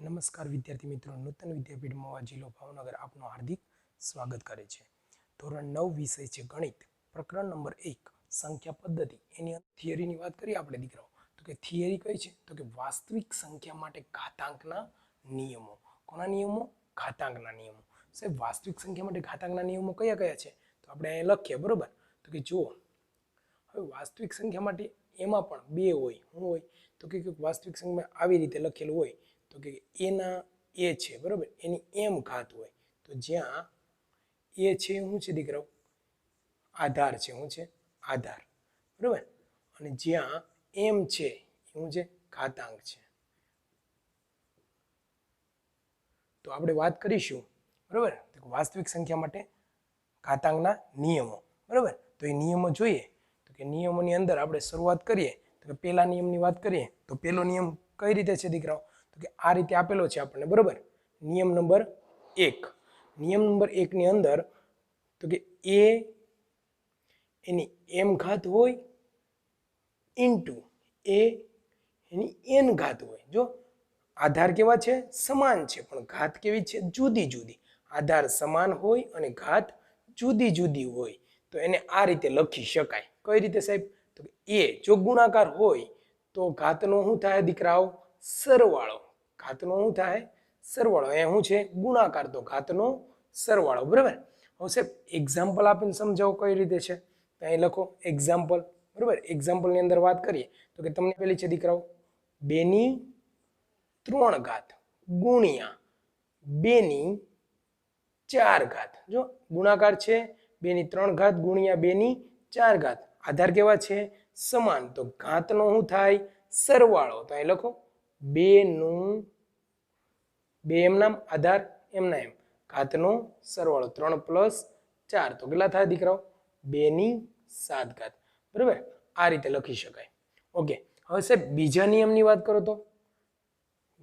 નમસ્કાર વિદ્યાર્થી મિત્રો, નૂતન વિદ્યાપીઠમાં જિલ્લો ભાવનગર આપનું હાર્દિક સ્વાગત કરે છે. ધોરણ 9 વિષય છે ગણિત, પ્રકરણ નંબર 1 સંખ્યા પદ્ધતિ. એની થિયરીની વાત કરીએ આપણે દીકરાઓ, તો કે થિયરી કઈ છે? તો કે વાસ્તવિક સંખ્યા માટે ઘાતાંકના નિયમો. કોના નિયમો? ઘાતાંકના નિયમો. સાહેબ વાસ્તવિક સંખ્યા માટે ઘાતાંકના નિયમો કયા કયા છે? તો આપણે અહીં લખીએ, બરોબર. તો કે જુઓ, હવે વાસ્તવિક સંખ્યા માટે એમાં પણ બે હોય. શું હોય? તો કે વાસ્તવિક સંખ્યા આવી રીતે લખેલું હોય, તો કે એના એ છે, બરોબર, એની એમ ઘાત હોય. તો જ્યાં એ છે શું છે દીકરાઓ? આધાર છે. શું છે? આધાર, બરોબર. અને જ્યાં એમ છે શું છે? ઘાતાંક છે. તો આપણે વાત કરીશું, બરોબર, વાસ્તવિક સંખ્યા માટે ઘાતાંકના નિયમો, બરોબર. તો એ નિયમો જોઈએ. તો કે નિયમોની અંદર આપણે શરૂઆત કરીએ, તો કે પહેલા નિયમની વાત કરીએ તો પહેલો નિયમ કઈ રીતે છે દીકરાઓ? તો કે આ રીતે આપેલો છે આપણને, બરોબર. નિયમ નંબર 1. નિયમ નંબર 1 ની અંદર તો કે એ એની એમ ઘાત હોય ઇન્ટુ એ એની એન ઘાત હોય. જો આધાર કેવા છે? સમાન છે, પણ ઘાત કેવી છે? જુદી જુદી. આધાર સમાન હોય અને ઘાત જુદી જુદી હોય, તો એને આ રીતે લખી શકાય. કઈ રીતે સાહેબ? તો એ જો ગુણાકાર હોય તો ઘાતનો શું થાય દીકરાઓ? સરવાળો. ઘાતનો શું થાય? સરવાળો. એ શું છે? ગુણાકાર, તો ઘાતનો સરવાળો, બરાબર. હવે સાહેબ એક્ઝામ્પલ આપીને સમજાવો કઈ રીતે છે. તો અહીં લખો એક્ઝામ્પલ, બરાબર. એક્ઝામ્પલની અંદર વાત કરીએ તો કે તમને પેલી છે દીકરાઓ 2 ની 3 ઘાત ગુણ્યા 2 ની 4 ઘાત. જો ગુણાકાર છે, 2 ની 3 ઘાત ગુણ્યા 2 ની 4 ઘાત. આધાર કેવા છે? સમાન, તો ઘાતનો શું થાય? સરવાળો. તો અહીં લખો 2 નું 2 એમ નામ, આધાર એમના એમ, ઘાતનો સરવાળો 3 + 4 તો કેટલા થાય દીકરાઓ? 2 ની 7 ઘાત, બરાબર. આ રીતે લખી શકાય. ઓકે. હવે સાહેબ બીજા નિયમની વાત કરો તો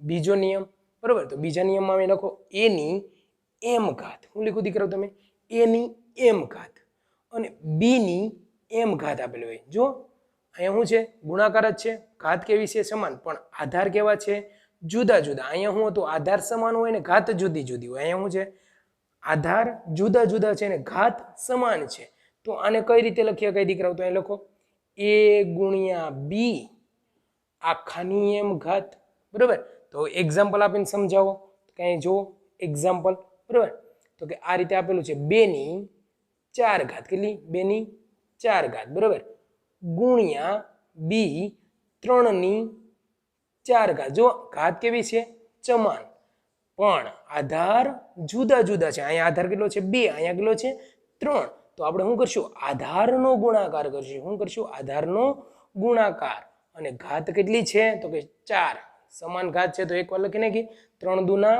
બીજો નિયમ, બરાબર. તો બીજા નિયમમાં અમે લખો a ની m ઘાત. શું લખ્યું દીકરાઓ તમે? a ની m ઘાત અને b ની m ઘાત આપેલી હોય. જો અહીંયા શું છે? ગુણાકાર જ છે, ઘાત કેવી છે? સમાન, પણ આધાર કેવા છે? જુદા જુદા. અહીંયા શું હતું? આધાર સમાન હોય ને ઘાત જુદી જુદી હોય. અહીંયા શું છે? આધાર જુદા જુદા છે ને ઘાત સમાન છે. તો આને કઈ રીતે લખીએ કઈ દીકરાઓ? તો અહીં લખો a ગુણ્યા b આખાની એમ ઘાત, બરાબર. તો એક્ઝામ્પલ આપીને સમજાવો. કઈ જો એક્ઝામ્પલ, બરાબર. તો કે આ રીતે આપેલું છે 2 ની 4 ઘાત. કેટલી? 2 ની 4 ઘાત, બરાબર, ગુણ્યા b 3 ની 4 ઘાત. જો ઘાત કેવી છે? સમાન, પણ આધાર જુદા જુદા છે. અહીંયા આધાર કેટલો છે? 2, અહીંયા કેટલો છે? 3. તો આપણે શું કરશું? આધારનો ગુણાકાર કરશું. શું કરશું? આધારનો ગુણાકાર. અને ઘાત કેટલી છે? તો કે 4. સમાન ઘાત છે તો એકવાર લખી નાખી. 3 દુના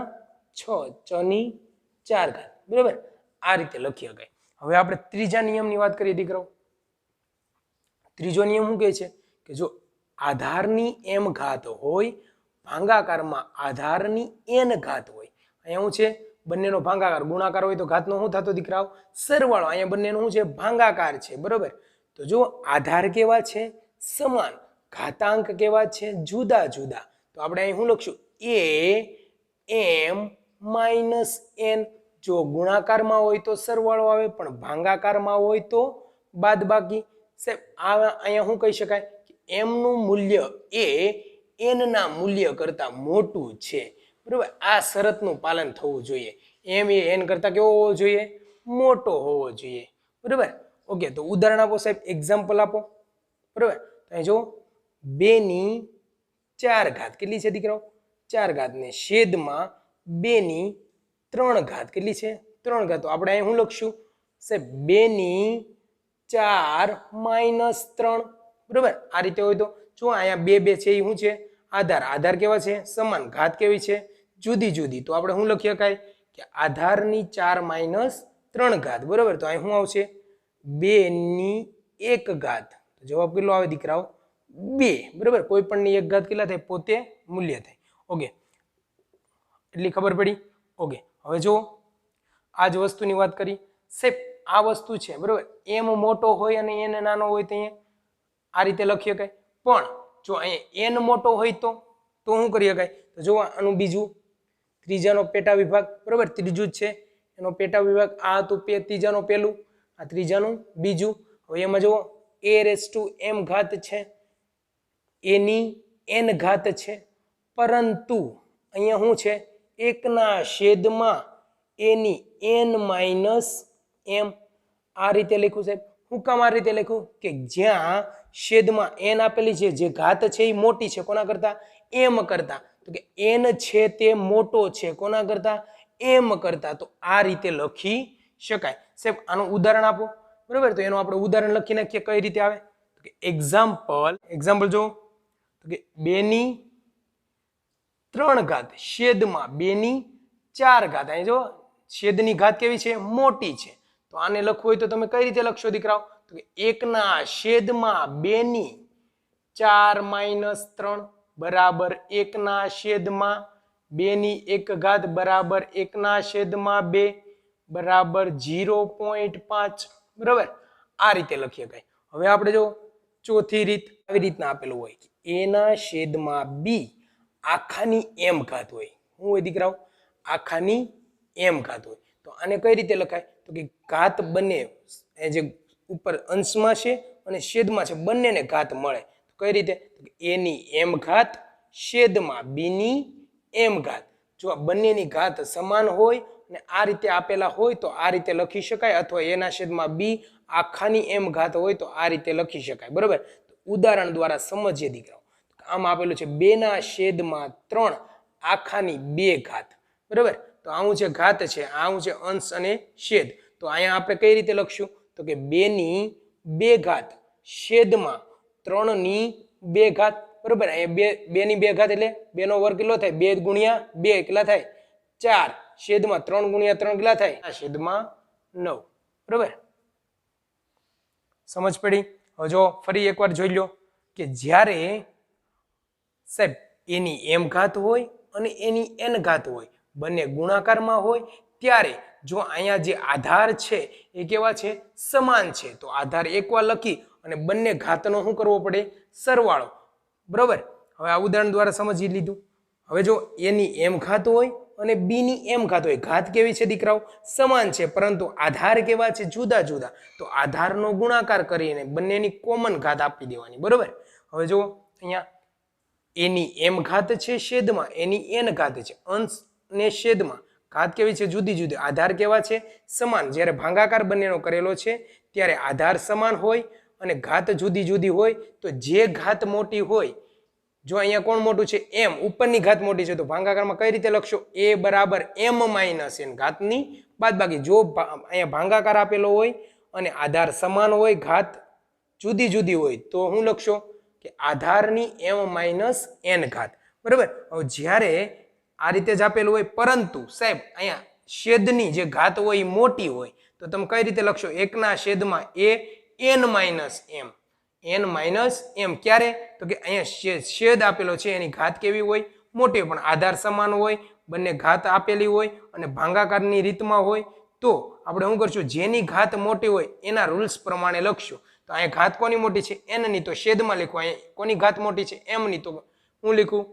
6, 6 ની 4 ઘાત, બરાબર. આ રીતે લખી શકાય. હવે આપણે ત્રીજા નિયમની વાત કરીએ દીકરાઓ. ત્રીજો નિયમ શું કહે છે? કે જો આધારની m ઘાત હોય, ભાગાકારમાં આધારની n ઘાત હોય. અહીંયા શું છે? બંનેનો ભાગાકાર. ગુણાકાર હોય તો ઘાતનો શું થતો દીકરાઓ? સરવાળો. અહીંયા બંનેનો શું છે? ભાગાકાર છે, બરોબર. તો જો આધાર કેવા છે? સમાન. ઘાતાંક કેવા છે? જુદા જુદા. તો આપણે અહીં શું લખશું? a m - n. જો ગુણાકારમાં હોય તો સરવાળો આવે, પણ ભાગાકારમાં હોય તો બાદબાકી. સાહેબ અહીંયા શું કહી શકાય? m નું મૂલ્ય એ n ના મૂલ્ય કરતા મોટું છે, બરોબર. આ શરતનું પાલન થવું જોઈએ. m એ n કરતા કેવો હોવો જોઈએ? મોટો હોવો જોઈએ, બરોબર. ઓકે. તો ઉદાહરણ આપો સાહેબ, એક્ઝામ્પલ આપો, બરોબર. અહીં જો 2 ની 4 ઘાત. કેટલી છે દીકરાઓ? 4 ઘાત ને છેદમાં 2 ની 3 ઘાત. કેટલી છે? 3 ઘાત. તો આપણે અહીં શું લખશું સાહેબ? 2 ની 4 - 3, બરોબર. આ રીતે હોય તો જો અહીંયા 2 2 છે એ શું છે? આધાર. આધાર કેવા છે? સમાન. ઘાત કેવી છે? જુદી જુદી. તો આપણે શું લખી શકાય? કે આધારની 4 - 3 ઘાત, બરોબર. તો અહીં શું આવશે? 2 ની 1 ઘાત. જવાબ કેટલો આવે દીકરાઓ? 2, બરોબર. કોઈ પણ ની 1 ઘાત કેટલા થાય? પોતે મૂલ્ય થાય. ઓકે, એટલી ખબર પડી? ઓકે. હવે જો આ જ વસ્તુની વાત કરી સાહેબ. આ વસ્તુ છે, બરોબર. m મોટો હોય અને n નાનો હોય તો અહીંયા આ રીતે લખી શકાય. પણ જો અહીંયા n મોટો હોય તો શું કરી શકાય? તો જો આનું બીજું ત્રીજાનો પેટા વિભાગ, બરાબર, ત્રીજું જ છે એનો પેટા વિભાગ. આ હતું ત્રીજાનો પહેલું, આ ત્રીજાનું બીજું. હવે એમાં જુઓ a m ઘાત છે, એની n ઘાત છે, પરંતુ અહીંયા શું છે, એકના છેદમાં એની n માઇનસ m. આ રીતે લખ્યું સાહેબ. હું કામ આ રીતે લખ્યું કે જ્યાં છેદમાં n આપેલી છે, જે ઘાત છે એ મોટી છે કોના કરતા, m કરતા. તો કે n છે તે મોટો છે કોના કરતા, m કરતા. તો આ રીતે લખી શકાય સાહેબ. આનું ઉદાહરણ આપો, બરાબર. તો એનું આપણે ઉદાહરણ લખી નાખીએ. કઈ રીતે આવે તો કે એક્ઝામ્પલ જો, તો કે 2 ની 3 ઘાત છેદમાં 2 ની 4 ઘાત. અહીં જો છેદની ઘાત કેવી છે, મોટી છે. તો આને લખવું હોય તો તમે કઈ રીતે લખશો દીકરાઓ, તો કે 1ના છેદમાં 2 ની 4 માઇનસ 3 બરાબર 1ના છેદમાં 2 ની 1 ઘાત બરાબર 1ના છેદમાં 2 બરાબર 0.5. બરાબર, આ રીતે લખીએ કઈ. હવે આપણે જો ચોથી રીત આવી રીતના આપેલું હોય, a ના છેદમાં b આખાની m ઘાત હોય. શું હોય દીકરાઓ, આખાની m ઘાત હોય. તો આને કઈ રીતે લખાય, તો કે ઘાત બંને જે ઉપર અંશમાં છે અને છેદમાં છે બંનેને ઘાત મળે. તો કઈ રીતે, a ની m ઘાત છેદમાં b ની m ઘાત. જો આ બંનેની ઘાત સમાન હોય અને આ રીતે આપેલા હોય તો આ રીતે લખી શકાય, અથવા a ના છેદમાં b આખાની m ઘાત હોય તો આ રીતે લખી શકાય. બરોબર, ઉદાહરણ દ્વારા સમજીએ દીકરાઓ. આમ આપેલું છે 2/3 આખાની 2 ઘાત. બરાબર, તો આવું છે ઘાત છે, આવું છે અંશ અને છેદ. તો અહીંયા આપણે કઈ રીતે લખશું, તો કે 2 ની 2 ઘાત છેદમાં 3 ની 2 ઘાત. બરાબર, અહીંયા 2 ની 2 ઘાત એટલે 2 નો વર્ગ કેટલો થાય, 2 ગુણ્યા 2 કેટલા થાય 4, છેદમાં 3 ગુણ્યા 3 કેટલા થાય, છેદમાં 9. બરાબર, સમજ પડી. હવે જો ફરી એકવાર જોઈ લો કે જ્યારે સાહેબ એની m ઘાત હોય અને એની n ઘાત હોય, બંને ગુણાકારમાં હોય, ત્યારે જો અહીંયા જે આધાર છે એ કેવા છે, સમાન છે. તો આધાર એકવાર લખી અને બંને ઘાતનો શું કરવો પડે, સરવાળો. બરોબર, હવે આ ઉદાહરણ દ્વારા સમજી લીધું. હવે જો એની m ઘાત હોય અને b ની m ઘાત હોય, ઘાત કેવી છે દીકરાઓ, સમાન છે, પરંતુ આધાર કેવા છે, જુદા જુદા. તો આધારનો ગુણાકાર કરીને બંનેની કોમન ઘાત આપી દેવાની. બરોબર, હવે જો અહીંયા એની m ઘાત છે છેદમાં એની n ઘાત છે, અંશ ને છેદમાં ઘાત કેવી છે, જુદી જુદી. આધાર કેવા છે, સમાન. જ્યારે ભાગાકાર બંનેનો કરેલો છે ત્યારે આધાર સમાન હોય અને ઘાત જુદી જુદી હોય. તો જે ઘાત મોટી હોય, જો અહીંયા કોણ મોટું છે, m, ઉપરની ઘાત મોટી છે, તો ભાગાકારમાં કઈ રીતે લખશો, a બરાબર m માઇનસ n, ઘાતની બાદબાકી. જો અહીંયા ભાગાકાર આપેલો હોય અને આધાર સમાન હોય, ઘાત જુદી જુદી હોય, તો હું લખશો કે આધારની m માઇનસ n ઘાત. બરાબર, હવે જ્યારે આ રીતે જ આપેલું હોય, પરંતુ સાહેબ અહીંયા છેદની જે ઘાત હોય એ મોટી હોય, તો તમે કઈ રીતે લખશો, 1ના છેદમાં a n minus m, n minus m. ક્યારે, તો કે અહીંયા છેદ આપેલો છે એની ઘાત કેવી હોય, મોટી હોય, પણ આધાર સમાન હોય, બંને ઘાત આપેલી હોય અને ભાગાકારની રીતમાં હોય. તો આપણે શું કરશું, જેની ઘાત મોટી હોય એના રૂલ્સ પ્રમાણે લખશું. તો અહીંયા ઘાત કોની મોટી છે, n ની, તો છેદમાં લખવું. અહીંયા કોની ઘાત મોટી છે, m ની, તો હું લીખું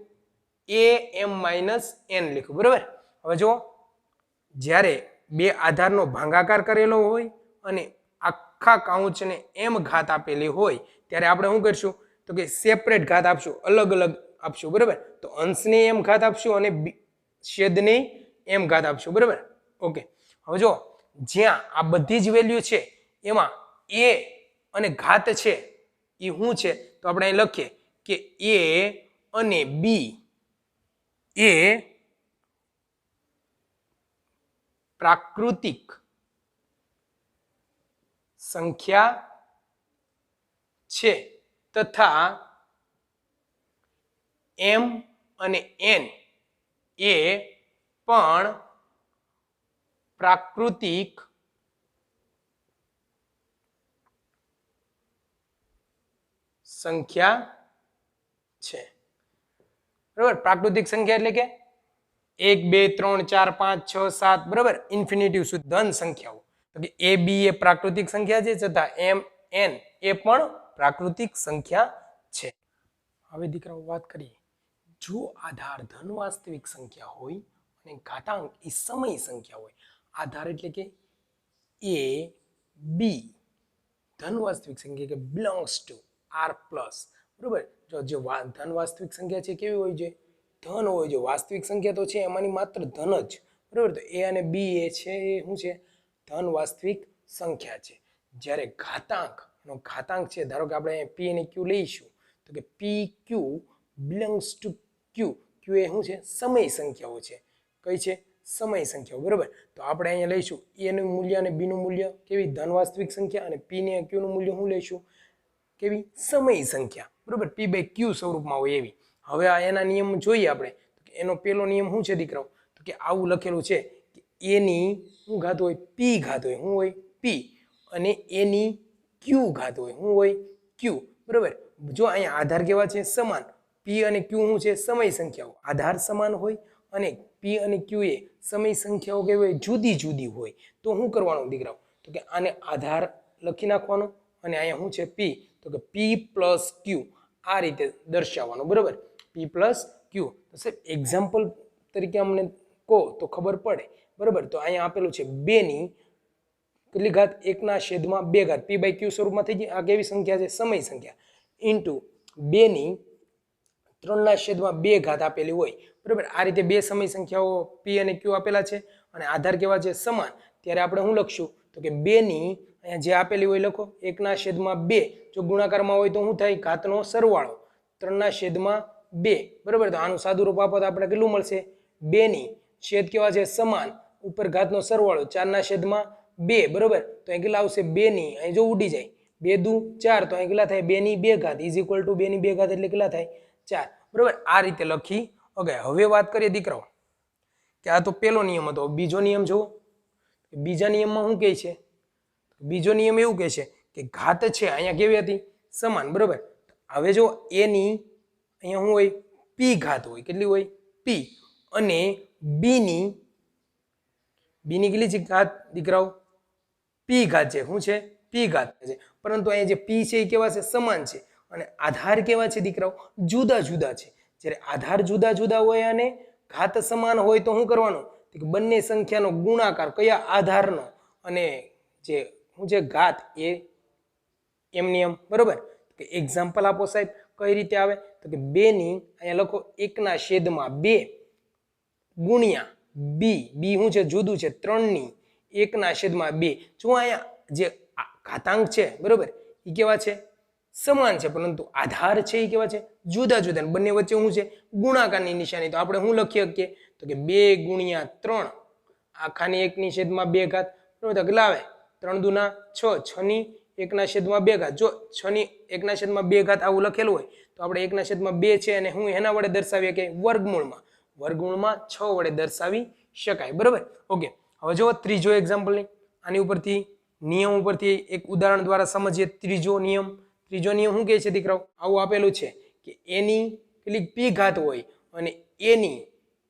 am માઇનસ n લીખું. બરાબર, હવે જો જ્યારે બે આધારનો ભાગાકાર કરેલો હોય અને આખા કાઉચને m ઘાત આપેલી હોય, ત્યારે આપણે શું કરશું, તો કે સેપરેટ ઘાત આપશું, અલગ અલગ આપશું. બરાબર, તો અંશને m ઘાત આપશું અને છેદને m ઘાત આપશું. બરાબર, ઓકે. હવે જો જ્યાં આ બધી જ વેલ્યુ છે એમાં a અને ઘાત છે એ શું છે, તો આપણે અહીં લખીએ કે a અને b એ પ્રાકૃતિક સંખ્યા છે તથા m અને n એ પણ પ્રાકૃતિક સંખ્યા છે. બરાબર, પ્રાકૃતિક સંખ્યા એટલે કે 1 2 3 4 5 6 7, બરાબર, ઇન્ફિનિટિવ સુધી ધન સંખ્યાઓ. તો કે a b એ પ્રાકૃતિક સંખ્યા છે તથા m n એ પણ પ્રાકૃતિક સંખ્યા છે. હવે દીકરાઓ વાત કરીએ, જો આધાર ધન વાસ્તવિક સંખ્યા હોય અને ઘાતાંક એ સમય સંખ્યા હોય. આધાર એટલે કે એ બી ધન વાસ્તવિક સંખ્યા k belongs to R plus. બરોબર, જો જે ધન વાસ્તવિક સંખ્યા છે કેવી હોય છે? ધન હોય છે. વાસ્તવિક સંખ્યા તો છે એમાંની માત્ર ધન જ. બરોબર, તો એ અને બી એ છે એ શું છે? ધન વાસ્તવિક સંખ્યા છે. જ્યારે ઘાતાંક, એનો ઘાતાંક છે, ધારો કે આપણે પી અને ક્યુ લઈશું તો કે પી ક્યુ બિલોંગ્સ ટુ ક્યુ. ક્યુ એ શું છે? સમય સંખ્યાઓ છે. કઈ છે? સમય સંખ્યાઓ. બરોબર, તો આપણે અહીંયા લઈશું એ નું મૂલ્ય અને બી નું મૂલ્ય કેવી? ધન વાસ્તવિક સંખ્યા. અને પી ને ક્યુ નું મૂલ્ય શું લઈશું? કેવી? સમય સંખ્યા. બરોબર, પી બાય ક્યુ સ્વરૂપમાં હોય એવી. હવે આ એના નિયમ જોઈએ આપણે. એનો પેલો નિયમ શું છે દીકરાઓ? તો કે આવું લખેલું છે કે એની શું ઘાત હોય? પી ઘાત હોય. શું હોય? પી. અને એની ક્યુ ઘાત હોય. શું હોય? ક્યુ. બરોબર, જો અહીંયા આધાર કેવા છે? સમાન. પી અને ક્યુ શું છે? સમય સંખ્યાઓ. આધાર સમાન હોય અને પી અને ક્યુ એ સમય સંખ્યાઓ કેવી હોય? જુદી જુદી હોય. તો શું કરવાનું દીકરાઓ? તો કે આને આધાર લખી નાખવાનો અને અહીંયા શું છે? પી. તો કે પી પ્લસ ક્યુ આ રીતે દર્શાવવાનું. બરોબર, પી પ્લસ ક્યુ. તો સાહેબ એક્ઝામ્પલ તરીકે અમને કહો તો ખબર પડે. બરોબર, તો અહીંયા આપેલું છે 2 ની કેટલી ઘાત? 1/2 ઘાત. પી બાય ક્યુ સ્વરૂપમાં થઈ ગઈ. આ કેવી સંખ્યા છે? સમય સંખ્યા. ઇન્ટુ 2 ની 3/2 ઘાત આપેલી હોય. બરોબર, આ રીતે બે સમય સંખ્યાઓ પી અને ક્યુ આપેલા છે અને આધાર કેવા છે? સમાન. ત્યારે આપણે શું લખશું? તો કે 2 ની અહીંયા જે આપેલી હોય લખો 1/2. જો ગુણાકારમાં હોય તો શું થાય? ઘાતનો સરવાળો 3/2. બરોબર, તો આનું સાદું રૂપ આપો તો આપણે કેટલું મળશે? 2 ની છેદ કેવા છે? સમાન. ઉપર ઘાતનો સરવાળો 4/2. બરોબર, તો અહીં કેટલા આવશે? 2 ની અહીં જો ઉડી જાય 2 દુ 4, તો અહીં કેટલા થાય? 2 ની 2 ઘાત ઇઝ ઇક્વલ ટુ 2 ની 2 ઘાત એટલે કેટલા થાય? 4. બરોબર, આ રીતે લખી. ઓકે, હવે વાત કરીએ દીકરાઓ કે આ તો પેલો નિયમ હતો. બીજો નિયમ જુઓ. બીજા નિયમમાં શું કહે છે? બીજો નિયમ એવું કહે છે કે ઘાત છે અહીંયા કેવી હતી? સમાન. બરોબર, હવે જો એની અહીંયા શું હોય? પી ઘાત હોય. કેટલી હોય? પી. અને બીની કેટલી છે ઘાત દીકરાઓ? પી ઘાત છે. શું છે? પી ઘાત છે. પરંતુ અહીંયા જે પી છે એ કેવા છે? સમાન છે. અને આધાર કેવા છે દીકરાઓ? જુદા જુદા છે. જ્યારે આધાર જુદા જુદા હોય અને ઘાત સમાન હોય તો શું કરવાનું? બંને સંખ્યાનો ગુણાકાર કયા આધારનો અને જે શું છે ઘાત એ એમની એમ. બરોબર, એક્ઝામ્પલ આપો સાહેબ. કઈ રીતે આવે? તો કે 2 ની અહીંયા લખો 1/2 ગુણ્યા બી. બી શું છે? જુદું છે. 3 ની 1/2. જો અહીંયા જે ઘાતાંક છે બરોબર એ કેવા છે? સમાન છે. પરંતુ આધાર છે એ કેવા છે? જુદા જુદા. બંને વચ્ચે શું છે? ગુણાકારની નિશાની. તો આપણે શું લખી શકીએ? તો કે 2 ગુણ્યા 3 આખાની 1/2 ઘાત. બરોબર, તો કેટલા આવે? 3 દુના 6. 6 ની 1/2 ઘાત. જો 6 ની 1/2 ઘાત આવું લખેલું હોય તો આપણે 1/2 છે અને હું એના વડે દર્શાવીએ કે વર્ગમૂળમાં. વર્ગમૂળમાં 6 વડે દર્શાવી શકાય. બરોબર, ઓકે. હવે જો ત્રીજો એક્ઝામ્પલ નહીં, આની ઉપરથી નિયમ ઉપરથી એક ઉદાહરણ દ્વારા સમજીએ. ત્રીજો નિયમ શું કહે છે દીકરાઓ? આવું આપેલું છે કે એની કેટલી પી ઘાત હોય અને એની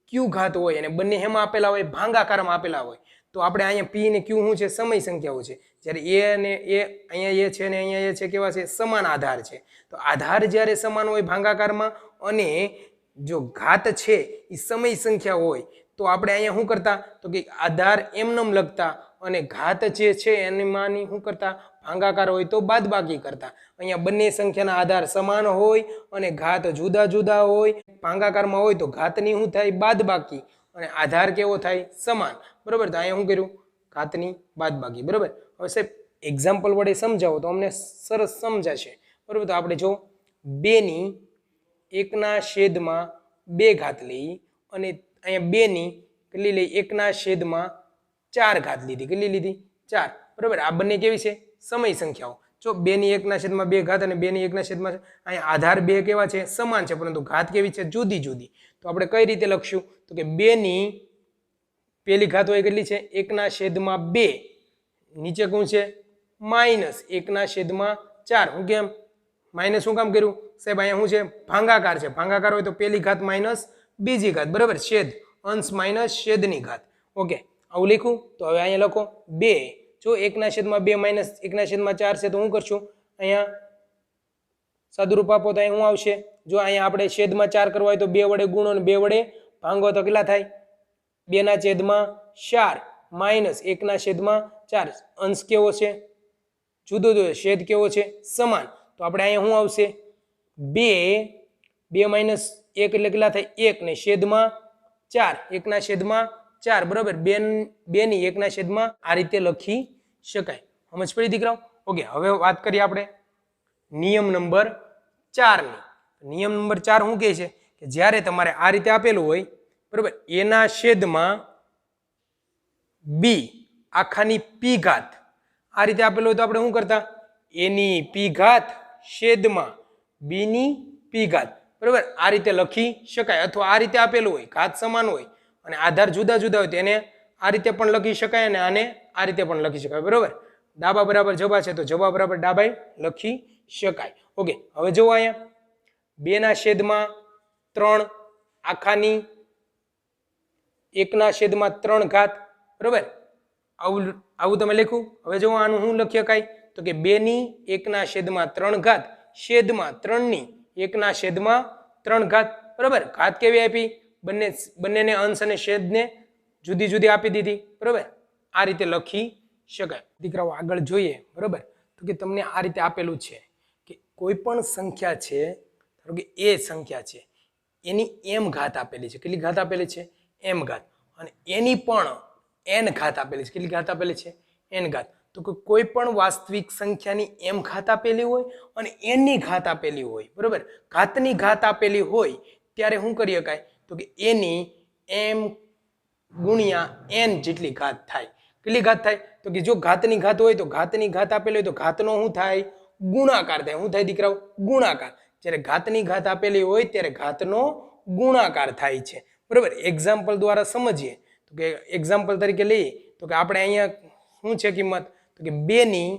ક્યુ ઘાત હોય અને બંને હેમાં આપેલા હોય? ભાંગાકારમાં આપેલા હોય. તો આપણે અહીંયા પી અને ક્યુ શું છે? સમય સંખ્યાઓ છે. જ્યારે એ અને એ અહીંયા એ છે અને અહીંયા એ છે કેવા છે? સમાન આધાર છે. તો આધાર જ્યારે સમાન હોય ભાંગાકારમાં અને જો ઘાત છે એ સમય સંખ્યા હોય તો આપણે અહીંયા શું કરતા? તો કે આધાર એમનેમ લખતા અને ઘાત જે છે એમાંની શું કરતા? ભાંગાકાર હોય તો બાદબાકી કરતા. અહીંયા બંને સંખ્યાના આધાર સમાન હોય અને ઘાત જુદા જુદા હોય. ભાંગાકારમાં હોય તો ઘાતની શું થાય? બાદબાકી. અને આધાર કેવો થાય? સમાન. બરોબર, તો અહીંયા શું કર્યું? ઘાતની બાદબાકી. બરોબર, હવે સાહેબ એક્ઝામ્પલ વડે સમજાવો તો અમને સરસ સમજાશે. બરોબર, તો આપણે જો 2 ની 1/2 ઘાત લઈ અને અહીંયા 2 ની કેટલી લઈ? 1/4 ઘાત લીધી. કેટલી લીધી? 4. બરોબર, આ બંને કેવી છે? સમય સંખ્યાઓ. જો 2 ની 1/2 ઘાત અને 2 ની 1/, અહીંયા આધાર 2 કેવા છે? સમાન છે. પરંતુ ઘાત કેવી છે? જુદી જુદી. તો આપણે કઈ રીતે લખશું? તો કે 2 ની પેલી ઘાત હોય કેટલી છે? 1/2. નીચે શું છે? -1/4. હું કેમ માઇનસ શું કામ કર્યું સાહેબ? અહીંયા શું છે? ભાંગાકાર છે. ભાંગાકાર હોય તો પેલી ઘાત માઇનસ બીજી ઘાત. બરાબર, છેદ અંશ માઇનસ છેદની ઘાત. ઓકે, આવું લખ્યું. તો હવે અહીંયા લખો 2. જો 1/2 માઇનસ 1/4 છે તો શું કરશું? અહીંયા સાદુરૂપ આપો તો અહીંયા શું આવશે? જો અહીંયા આપણે છેદમાં 4 કરવા હોય તો 2 વડે ગુણો અને 2 વડે ભાંગો તો કેટલા થાય? 2/4 માઇનસ 1/4 અંશ કેવો છે જુદો જુદો છેદ કેવો છે સમાન તો આપણે અહીંયા શું આવશે 2 2 - 1 એટલે કેટલા થાય 1 ને છેદમાં 4 1/4 બરાબર 2 ની 1/4 આ રીતે લખી શકાય સમજ પડી દીકરાઓ ઓકે હવે વાત કરીએ આપણે નિયમ નંબર 4 ની નિયમ નંબર 4 શું કહે છે કે જ્યારે તમારે આ રીતે આપેલું હોય બરાબર એના છેદમાં બી આખાની પી ઘાત આ રીતે આપેલું હોય તો આપણે શું કરતા એની પી ઘાત છેદમાં બી ની પી ઘાત બરાબર આ રીતે લખી શકાય અથવા આ રીતે આપેલું હોય ઘાત સમાન હોય અને આધાર જુદા જુદા હોય તેને આ રીતે પણ લખી શકાય અને આને આ રીતે પણ લખી શકાય બરાબર ડાબા બરાબર જબા છે તો જબા બરાબર ડાબાઈ લખી શકાય ઓકે હવે જુઓ અહીંયા 2/3 આખાની 1/3 ઘાત બરાબર આવું તમે લખ્યું હવે જો આનું શું લખી શકાય તો કે 2 ની 1/3 ઘાત છેદમાં 3 ની 1/3 ઘાત બરાબર ઘાત કેવી આપી બંનેને અંશ અને છેદને જુદી જુદી આપી દીધી બરાબર આ રીતે લખી શકાય દીકરાઓ આગળ જોઈએ બરાબર તો કે તમને આ રીતે આપેલું છે કે કોઈ પણ સંખ્યા છે ધારો કે એ સંખ્યા છે એની m ઘાત આપેલી છે કેટલી ઘાત આપેલી છે m ઘાત અને એની પણ n ઘાત આપેલી છે કેટલી ઘાત આપેલી છે n ઘાત તો કે કોઈ પણ વાસ્તવિક સંખ્યાની m ઘાત આપેલી હોય અને n ની ઘાત આપેલી હોય બરાબર ઘાતની ઘાત આપેલી હોય ત્યારે શું કરી શકાય તો કે એની m ગુણ્યા n જેટલી ઘાત થાય કેટલી ઘાત થાય તો કે જો ઘાતની ઘાત હોય તો ઘાતની ઘાત આપેલી હોય તો ઘાતનો શું થાય ગુણાકાર થાય શું થાય દીકરાઓ ગુણાકાર જ્યારે ઘાતની ઘાત આપેલી હોય ત્યારે ઘાતનો ગુણાકાર થાય છે બરાબર એક્ઝામ્પલ દ્વારા સમજીએ તો કે એક્ઝામ્પલ તરીકે લઈએ તો કે આપણે અહીંયા શું છે કિંમત તો કે 2 ની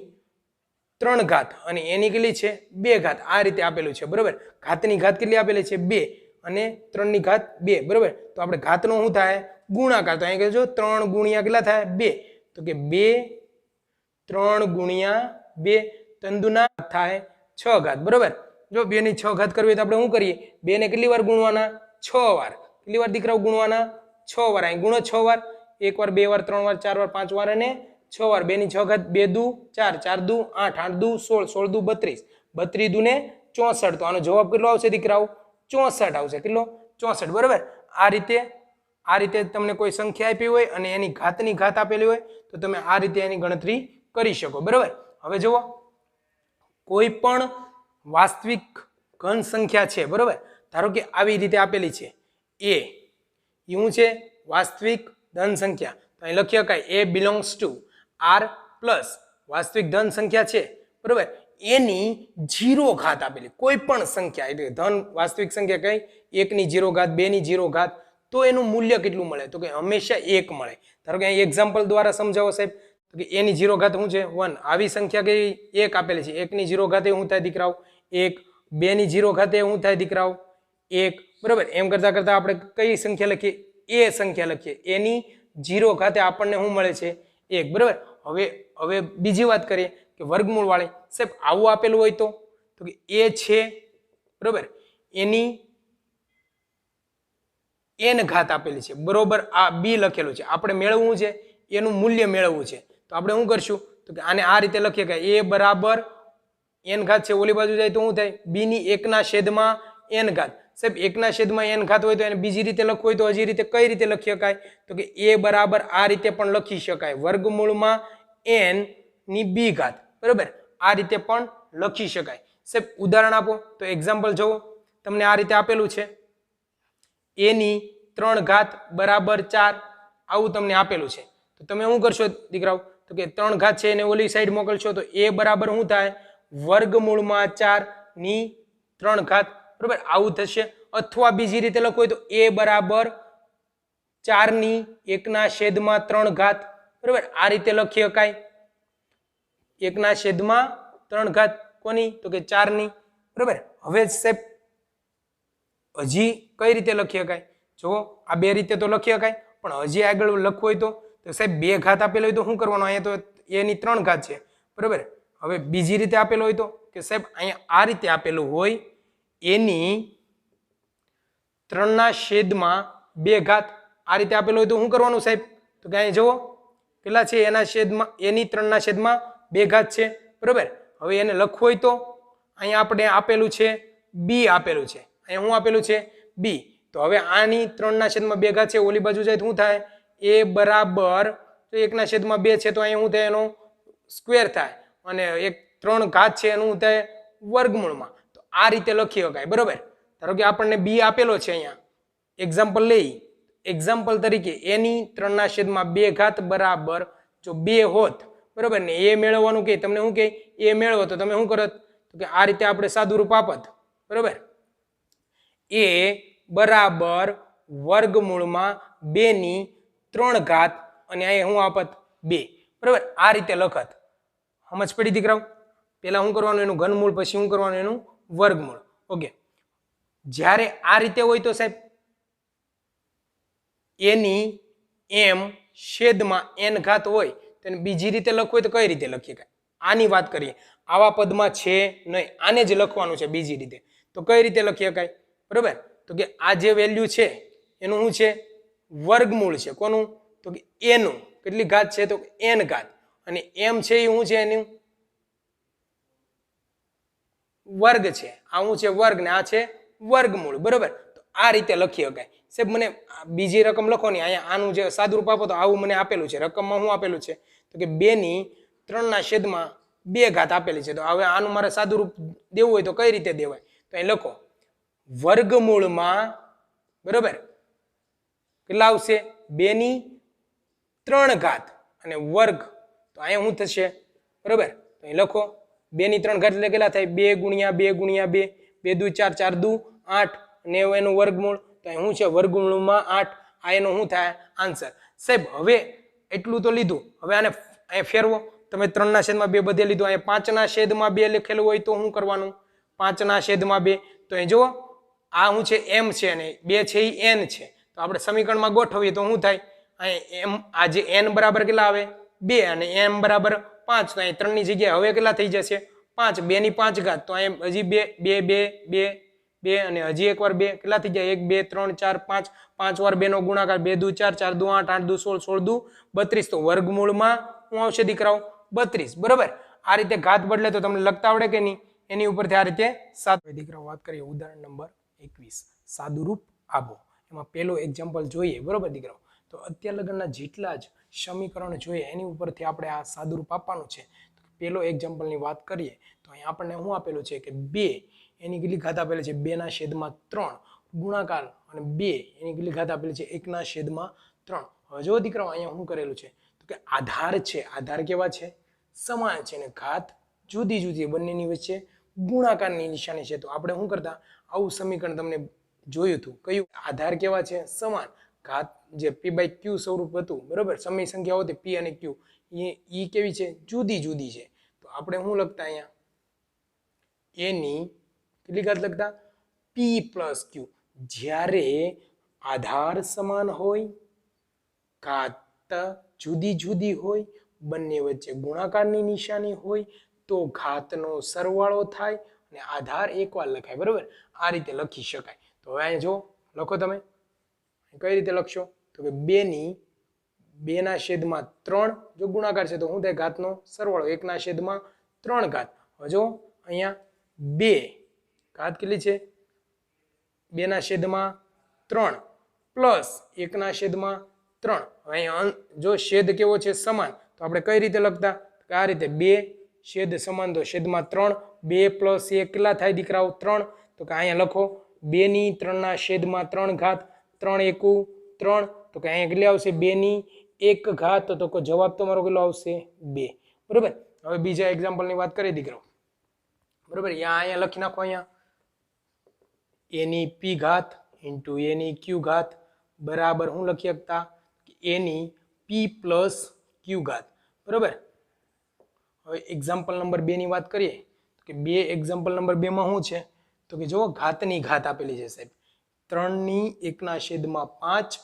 3 ઘાત અને એની કેટલી છે 2 ઘાત આ રીતે આપેલું છે બરાબર ઘાતની ઘાત કેટલી આપેલી છે 2 અને 3 ની ઘાત 2 બરાબર તો આપણે ઘાતનો શું થાય ગુણાકાર તો અહીં કહેજો 3 ગુણ્યા કેટલા થાય 2 તો કે 2 3 ગુણ્યા 2 તંદુના થાય 6 ઘાત બરાબર જો 2 ની 6 ઘાત કરવી તો આપણે શું કરીએ 2 ને કેટલી વાર ગુણવાના 6 વાર કેટલી વાર દીકરાઓ ગુણવાના 6 વાર અહીં ગુણો 6 વાર 1 વાર 2 વાર 3 વાર 4 વાર 5 વાર અને 6 વાર 2 ની 6 ઘાત 2 દુ 4 4 દુ 8 8 દુ 16 16 દુ 32 32 દુ ને 64 તો આનો જવાબ કેટલો આવશે દીકરાઓ 64 આવશે કેટલો 64 બરાબર આ રીતે તમને કોઈ સંખ્યા આપી હોય અને એની ઘાતની ઘાત આપેલી હોય તો તમે આ રીતે એની ગણતરી કરી શકો બરાબર હવે જુઓ કોઈ પણ વાસ્તવિક ઘન સંખ્યા છે બરાબર ધારો કે આવી રીતે આપેલી છે એ શું છે વાસ્તવિક ધન સંખ્યા તો અહીં લખી શકાય એ બિલોંગ્સ ટુ આર પ્લસ વાસ્તવિક ધન સંખ્યા છે બરાબર એની 0 ઘાત આપેલી કોઈ પણ સંખ્યા એટલે ધન વાસ્તવિક સંખ્યા કઈ 1 ની 0 ઘાત 2 ની 0 ઘાત તો એનું મૂલ્ય કેટલું મળે તો કે હંમેશા 1 મળે ધારો કે અહીં એક્ઝામ્પલ દ્વારા સમજાવો સાહેબ તો કે એની 0 ઘાત શું છે 1 આવી સંખ્યા કઈ 1 આપેલી છે 1 ની 0 ઘાત એ શું થાય દીકરાઓ 1 2 ની 0 ઘાત એ શું થાય દીકરાઓ 1 બરાબર એમ કરતા કરતા આપણે કઈ સંખ્યા લખીએ એ સંખ્યા લખીએ એની 0 ઘાતે આપણને શું મળે છે 1 બરાબર હવે બીજી વાત કરીએ કે વર્ગમૂળ વાળી સાહેબ આવું આપેલું હોય તો કે એ છે બરાબર એની n ઘાત આપેલી છે બરોબર આ બી લખેલું છે આપણે મેળવવું છે એનું મૂલ્ય મેળવવું છે તો આપણે શું કરશું તો કે આને આ રીતે લખીએ કે a બરાબર n ઘાત છે ઓલી બાજુ જાય તો શું થાય b ની 1/n ઘાત સાહેબ 1/n ઘાત હોય તો એને બીજી રીતે લખવું હોય તો હજી રીતે કઈ રીતે લખી શકાય તો કે a બરાબર આ રીતે પણ લખી શકાય વર્ગમૂળમાં n ની b ઘાત બરાબર આ રીતે પણ લખી શકાય સાહેબ ઉદાહરણ આપો તો એક્ઝામ્પલ જુઓ તમને આ રીતે આપેલું છે a ની 3 ઘાત બરાબર 4 આવું તમને આપેલું છે તો તમે શું કરશો દીકરાઓ તો કે 3 ઘાત છે એને ઓલી સાઈડ મોકલશો તો a બરાબર શું થાય વર્ગમૂળમાં 4 ની 3 ઘાત બરાબર આવું થશે અથવા બીજી રીતે લખવું હોય તો a બરાબર 4 ની 1/3 ઘાત બરાબર આ રીતે લખી શકાય 1/3 ઘાત કોની તો કે 4 ની બરાબર હવે સાહેબ હજી કઈ રીતે લખી શકાય જો આ બે રીતે તો લખી શકાય પણ હજી આગળ લખવું હોય તો સાહેબ 2 ઘાત આપેલો હોય તો શું કરવાનું અહીંયા તો a ની 3 ઘાત છે બરાબર હવે બીજી રીતે આપેલો હોય તો કે સાહેબ અહીંયા આ રીતે આપેલું હોય એની 3/2 ઘાત આ રીતે આપેલું હોય તો શું કરવાનું સાહેબ? તો કે અહીં જુઓ કેટલા છે એના છેદમાં એની 3 છેદમાં 2 ઘાત છે બરોબર. હવે એને લખવું હોય તો અહીંયા આપણે આપેલું છે બી આપેલું છે, અહીંયા શું આપેલું છે? બી. તો હવે આની 3 છેદમાં 2 ઘાત છે, ઓલી બાજુ જાય તો શું થાય? એ બરાબર તો 1 છેદમાં 2 છે તો અહીંયા શું થાય? એનો સ્ક્વેર થાય અને 3 ઘાત છે એનું શું થાય? વર્ગમૂળમાં. તો આ રીતે લખી શકાય બરોબર. ધારો કે આપણને બી આપેલો છે, અહીંયા એક્ઝામ્પલ લઈ, એક્ઝામ્પલ તરીકે એની 3 છેદમાં 2 ઘાત બરાબર જો 2 હોત બરોબર ને એ મેળવવાનું કે તમને શું કે એ મેળવો તો તમે શું કરત? તો કે આ રીતે આપણે સાદું રૂપ આપત બરોબર. એ બરાબર વર્ગમૂળમાં 2 ની 3 ઘાત અને અહીંયા શું આપત? 2 બરોબર. આ રીતે લખત. સમજ પડી દીકરાઓ? પેલા શું કરવાનું? એનું ઘનમૂળ, પછી શું કરવાનું? એનું વર્ગમૂળ. ઓકે. જ્યારે આ રીતે હોય તો સાહેબ એની એમ છેદમાં n ઘાત હોય તેને બીજી રીતે લખવું હોય તો કઈ રીતે લખીએ? આની વાત કરીએ. આવા પદમાં છે નહીં, આને જ લખવાનું છે બીજી રીતે. તો કઈ રીતે લખી શકાય બરોબર? તો કે આ જે વેલ્યુ છે એનું શું છે? વર્ગમૂળ છે. કોનું? તો કે એનું. કેટલી ઘાત છે? તો n ઘાત. અને m છે એ શું છે? એનું વર્ગ છે. આ શું છે? વર્ગ. ને આ છે વર્ગમૂળ બરોબર. તો આ રીતે લખી શકાય સાહેબ. મને બીજી રકમ લખો ને, અહીંયા આનું જે સાદુરૂપ આપો તો આવું મને આપેલું છે. રકમમાં શું આપેલું છે? તો કે 2 ની 3 છેદમાં 2 ઘાત આપેલી છે. તો હવે આનું મારે સાદુરૂપ દેવું હોય તો કઈ રીતે દેવાય? તો અહીં લખો વર્ગમૂળમાં બરોબર કેટલા આવશે? 2 ની 3 ઘાત અને વર્ગ. તો અહીંયા શું થશે બરોબર? તો અહીં લખો 2 ની 3 ઘાત એટલે કેટલા થાય? 2 ગુણ્યા 2 ગુણ્યા 2, 2 દુ 4, 4 દુ 8 અને એનું વર્ગમૂળ. તો અહીં શું છે? વર્ગમૂળમાં 8. આ એનો શું થાય? આન્સર. સાહેબ હવે એટલું તો લીધું, હવે આને અહીંયા ફેરવો. તમે 3 છેદમાં 2 બધે લીધું, અહીંયા 5 છેદમાં 2 લખેલું હોય તો શું કરવાનું? 5 છેદમાં 2. તો અહીં જુઓ આ શું છે? m છે અને 2 છે એ n છે. તો આપણે સમીકરણમાં ગોઠવીએ તો શું થાય? અહીં m આ જે n બરાબર કેટલા આવે? 2 અને m બરાબર 5. તો અહીં 3 ની જગ્યાએ હવે કેટલા થઈ જશે? 5. 2 ની 5 ઘાત. તો અહીં હજી 2 2 2 2 અને હજી એકવાર 2 કેટલા થઈ જાય? 1 2 3 4 5. 5 વાર 2 નો ગુણાકાર 2 દુ 4, 4 દુ 8, 8 દુ 16, 16 દુ 32. તો વર્ગમૂળમાં શું આવશે દીકરાઓ? 32 બરોબર. આ રીતે ઘાત બદલે તો તમને લખતા આવડે કે નહીં? એની ઉપરથી આ રીતે સાત દીકરાઓ વાત કરીએ. ઉદાહરણ નંબર 21 સાદુરૂપ આપો. એમાં પેલો એક્ઝામ્પલ જોઈએ બરોબર દીકરાઓ. તો અત્યાર લગનના જેટલા જ સમીકરણ જોઈએ એની ઉપરથી આપણે આ સાદુરૂપ આપવાનું છે. પેલો એક્ઝામ્પલની વાત કરીએ તો અહીં આપણને શું આપેલું છે કે 2 એની કેટલી ઘાત આપેલી છે? 2 ના છેદમાં 3 ગુણાકાર અને 2 એની કેટલી ઘાત આપેલી છે? 1 ના છેદમાં 3. હવે જો દીકરાઓ અહીંયા શું કરેલું છે? તો કે આધાર છે. આધાર કેવા છે? સમાન છે અને ઘાત જુદી જુદી, બંનેની વચ્ચે ગુણાકારની નિશાની છે. તો આપણે શું કરતા? આવું સમીકરણ તમને જોયું હતું. કયું? આધાર કેવા છે? સમાન. ઘાત જે p/q સ્વરૂપ હતું બરોબર, સમય સંખ્યાઓ હતી p અને q, એ કેવી છે? જુદી જુદી છે. તો આપણે શું લખતા અહીંયા? એની કેટલી ઘાત લખતા? p + q. જ્યારે આધાર સમાન હોય, ઘાત જુદી જુદી હોય, બંને વચ્ચે ગુણાકારની નિશાની હોય તો ઘાતનો સરવાળો થાય અને આધાર એકવાર લખાય બરોબર. આ રીતે લખી શકાય. તો હવે અહીંયા જો લખો તમે કઈ રીતે લખશો? તો કે 2 ની 2 ના છેદમાં 3 જો ગુણાકાર છે તો શું થાય? ઘાતનો સરવાળો 1 ના છેદમાં 3 ઘાત. હવે જો અહીંયા 2 ઘાત કેટલી છે? 2 ના છેદમાં 3 પ્લસ 1 ના છેદમાં 3. હવે અહીંયા જો છેદ કેવો છે? સમાન. તો આપણે કઈ રીતે લખતા? આ રીતે 2 છેદ સમાન તો છેદમાં 3, 2 + 1 કેટલા થાય દીકરાઓ? 3. તો કે અહીંયા લખો 2 ની 3 ના છેદમાં 3 ઘાત, 3 એકુ 3. તો કે અહીંયા કેટલી આવશે? 2 ની 1 ઘાત. તો જવાબ તમારો કેટલો આવશે? 2 બરોબર. હવે બીજા એક્ઝામ્પલની વાત કરીએ દીકરાઓ બરોબર. અહીંયા લખી નાખો. અહીંયા એની p ઘાત ઇન્ટુ એની q ઘાત બરાબર શું લખી શકતા? એની p + q ઘાત બરોબર. હવે એક્ઝામ્પલ નંબર 2 ની વાત કરીએ કે એક્ઝામ્પલ નંબર 2 માં શું છે? તો કે જો ઘાતની ઘાત આપેલી છે સાહેબ 3 ની 1 ના છેદમાં 5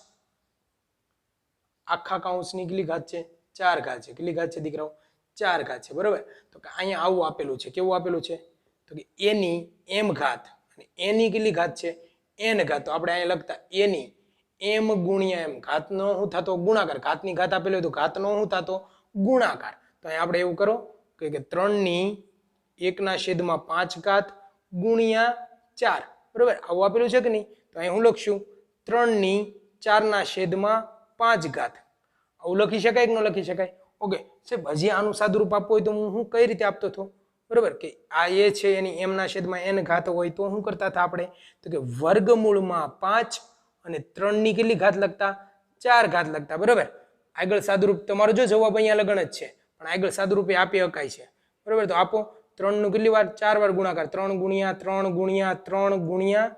આખા કૌંસની કેટલી ઘાત છે? 4 ઘાત છે. કેટલી ઘાત છે દીકરાઓ? 4 ઘાત છે બરોબર. તો કે અહીંયા આવું આપેલું છે. કેવું આપેલું છે? તો કે એની m ઘાત અને એની કેટલી ઘાત છે? n ઘાત. તો આપણે અહીંયા લખતા એની એમ ગુણ્યા એમ, ઘાતનો શું થતો ગુણાકાર, ઘાતની ઘાત આપેલી હોય તો ઘાતનો શું થતો ગુણાકાર. તો અહીં આપણે એવું કરો કે 3/1/5 ગુણ્યા 4, બરોબર, આવું આપેલું છે કે નહીં. તો અહીં હું લખશું 3/4/5. આવું લખી શકાય કે ન લખી શકાય? ઓકે સાહેબ, હજી આનું સાદુરૂપ આપવું હોય તો હું કઈ રીતે આપતો હતો? બરોબર, કે આ એ છે એની એમના છેદમાં n ઘાત હોય તો શું કરતા હતા આપણે? તો કે વર્ગમૂળમાં 5 અને 3 ની કેટલી ઘાત લખતા? 4 ઘાત લખતા. બરોબર, આગળ સાદુરૂપ તમારો જો જવાબ અહીંયા લગણ જ છે પણ આગળ સાદુરૂપે આપી શકાય છે. બરોબર, તો આપો 3 નું કેટલી વાર? 4 વાર ગુણાકાર, 3 ગુણ્યા 3 ગુણ્યા 3 ગુણ્યા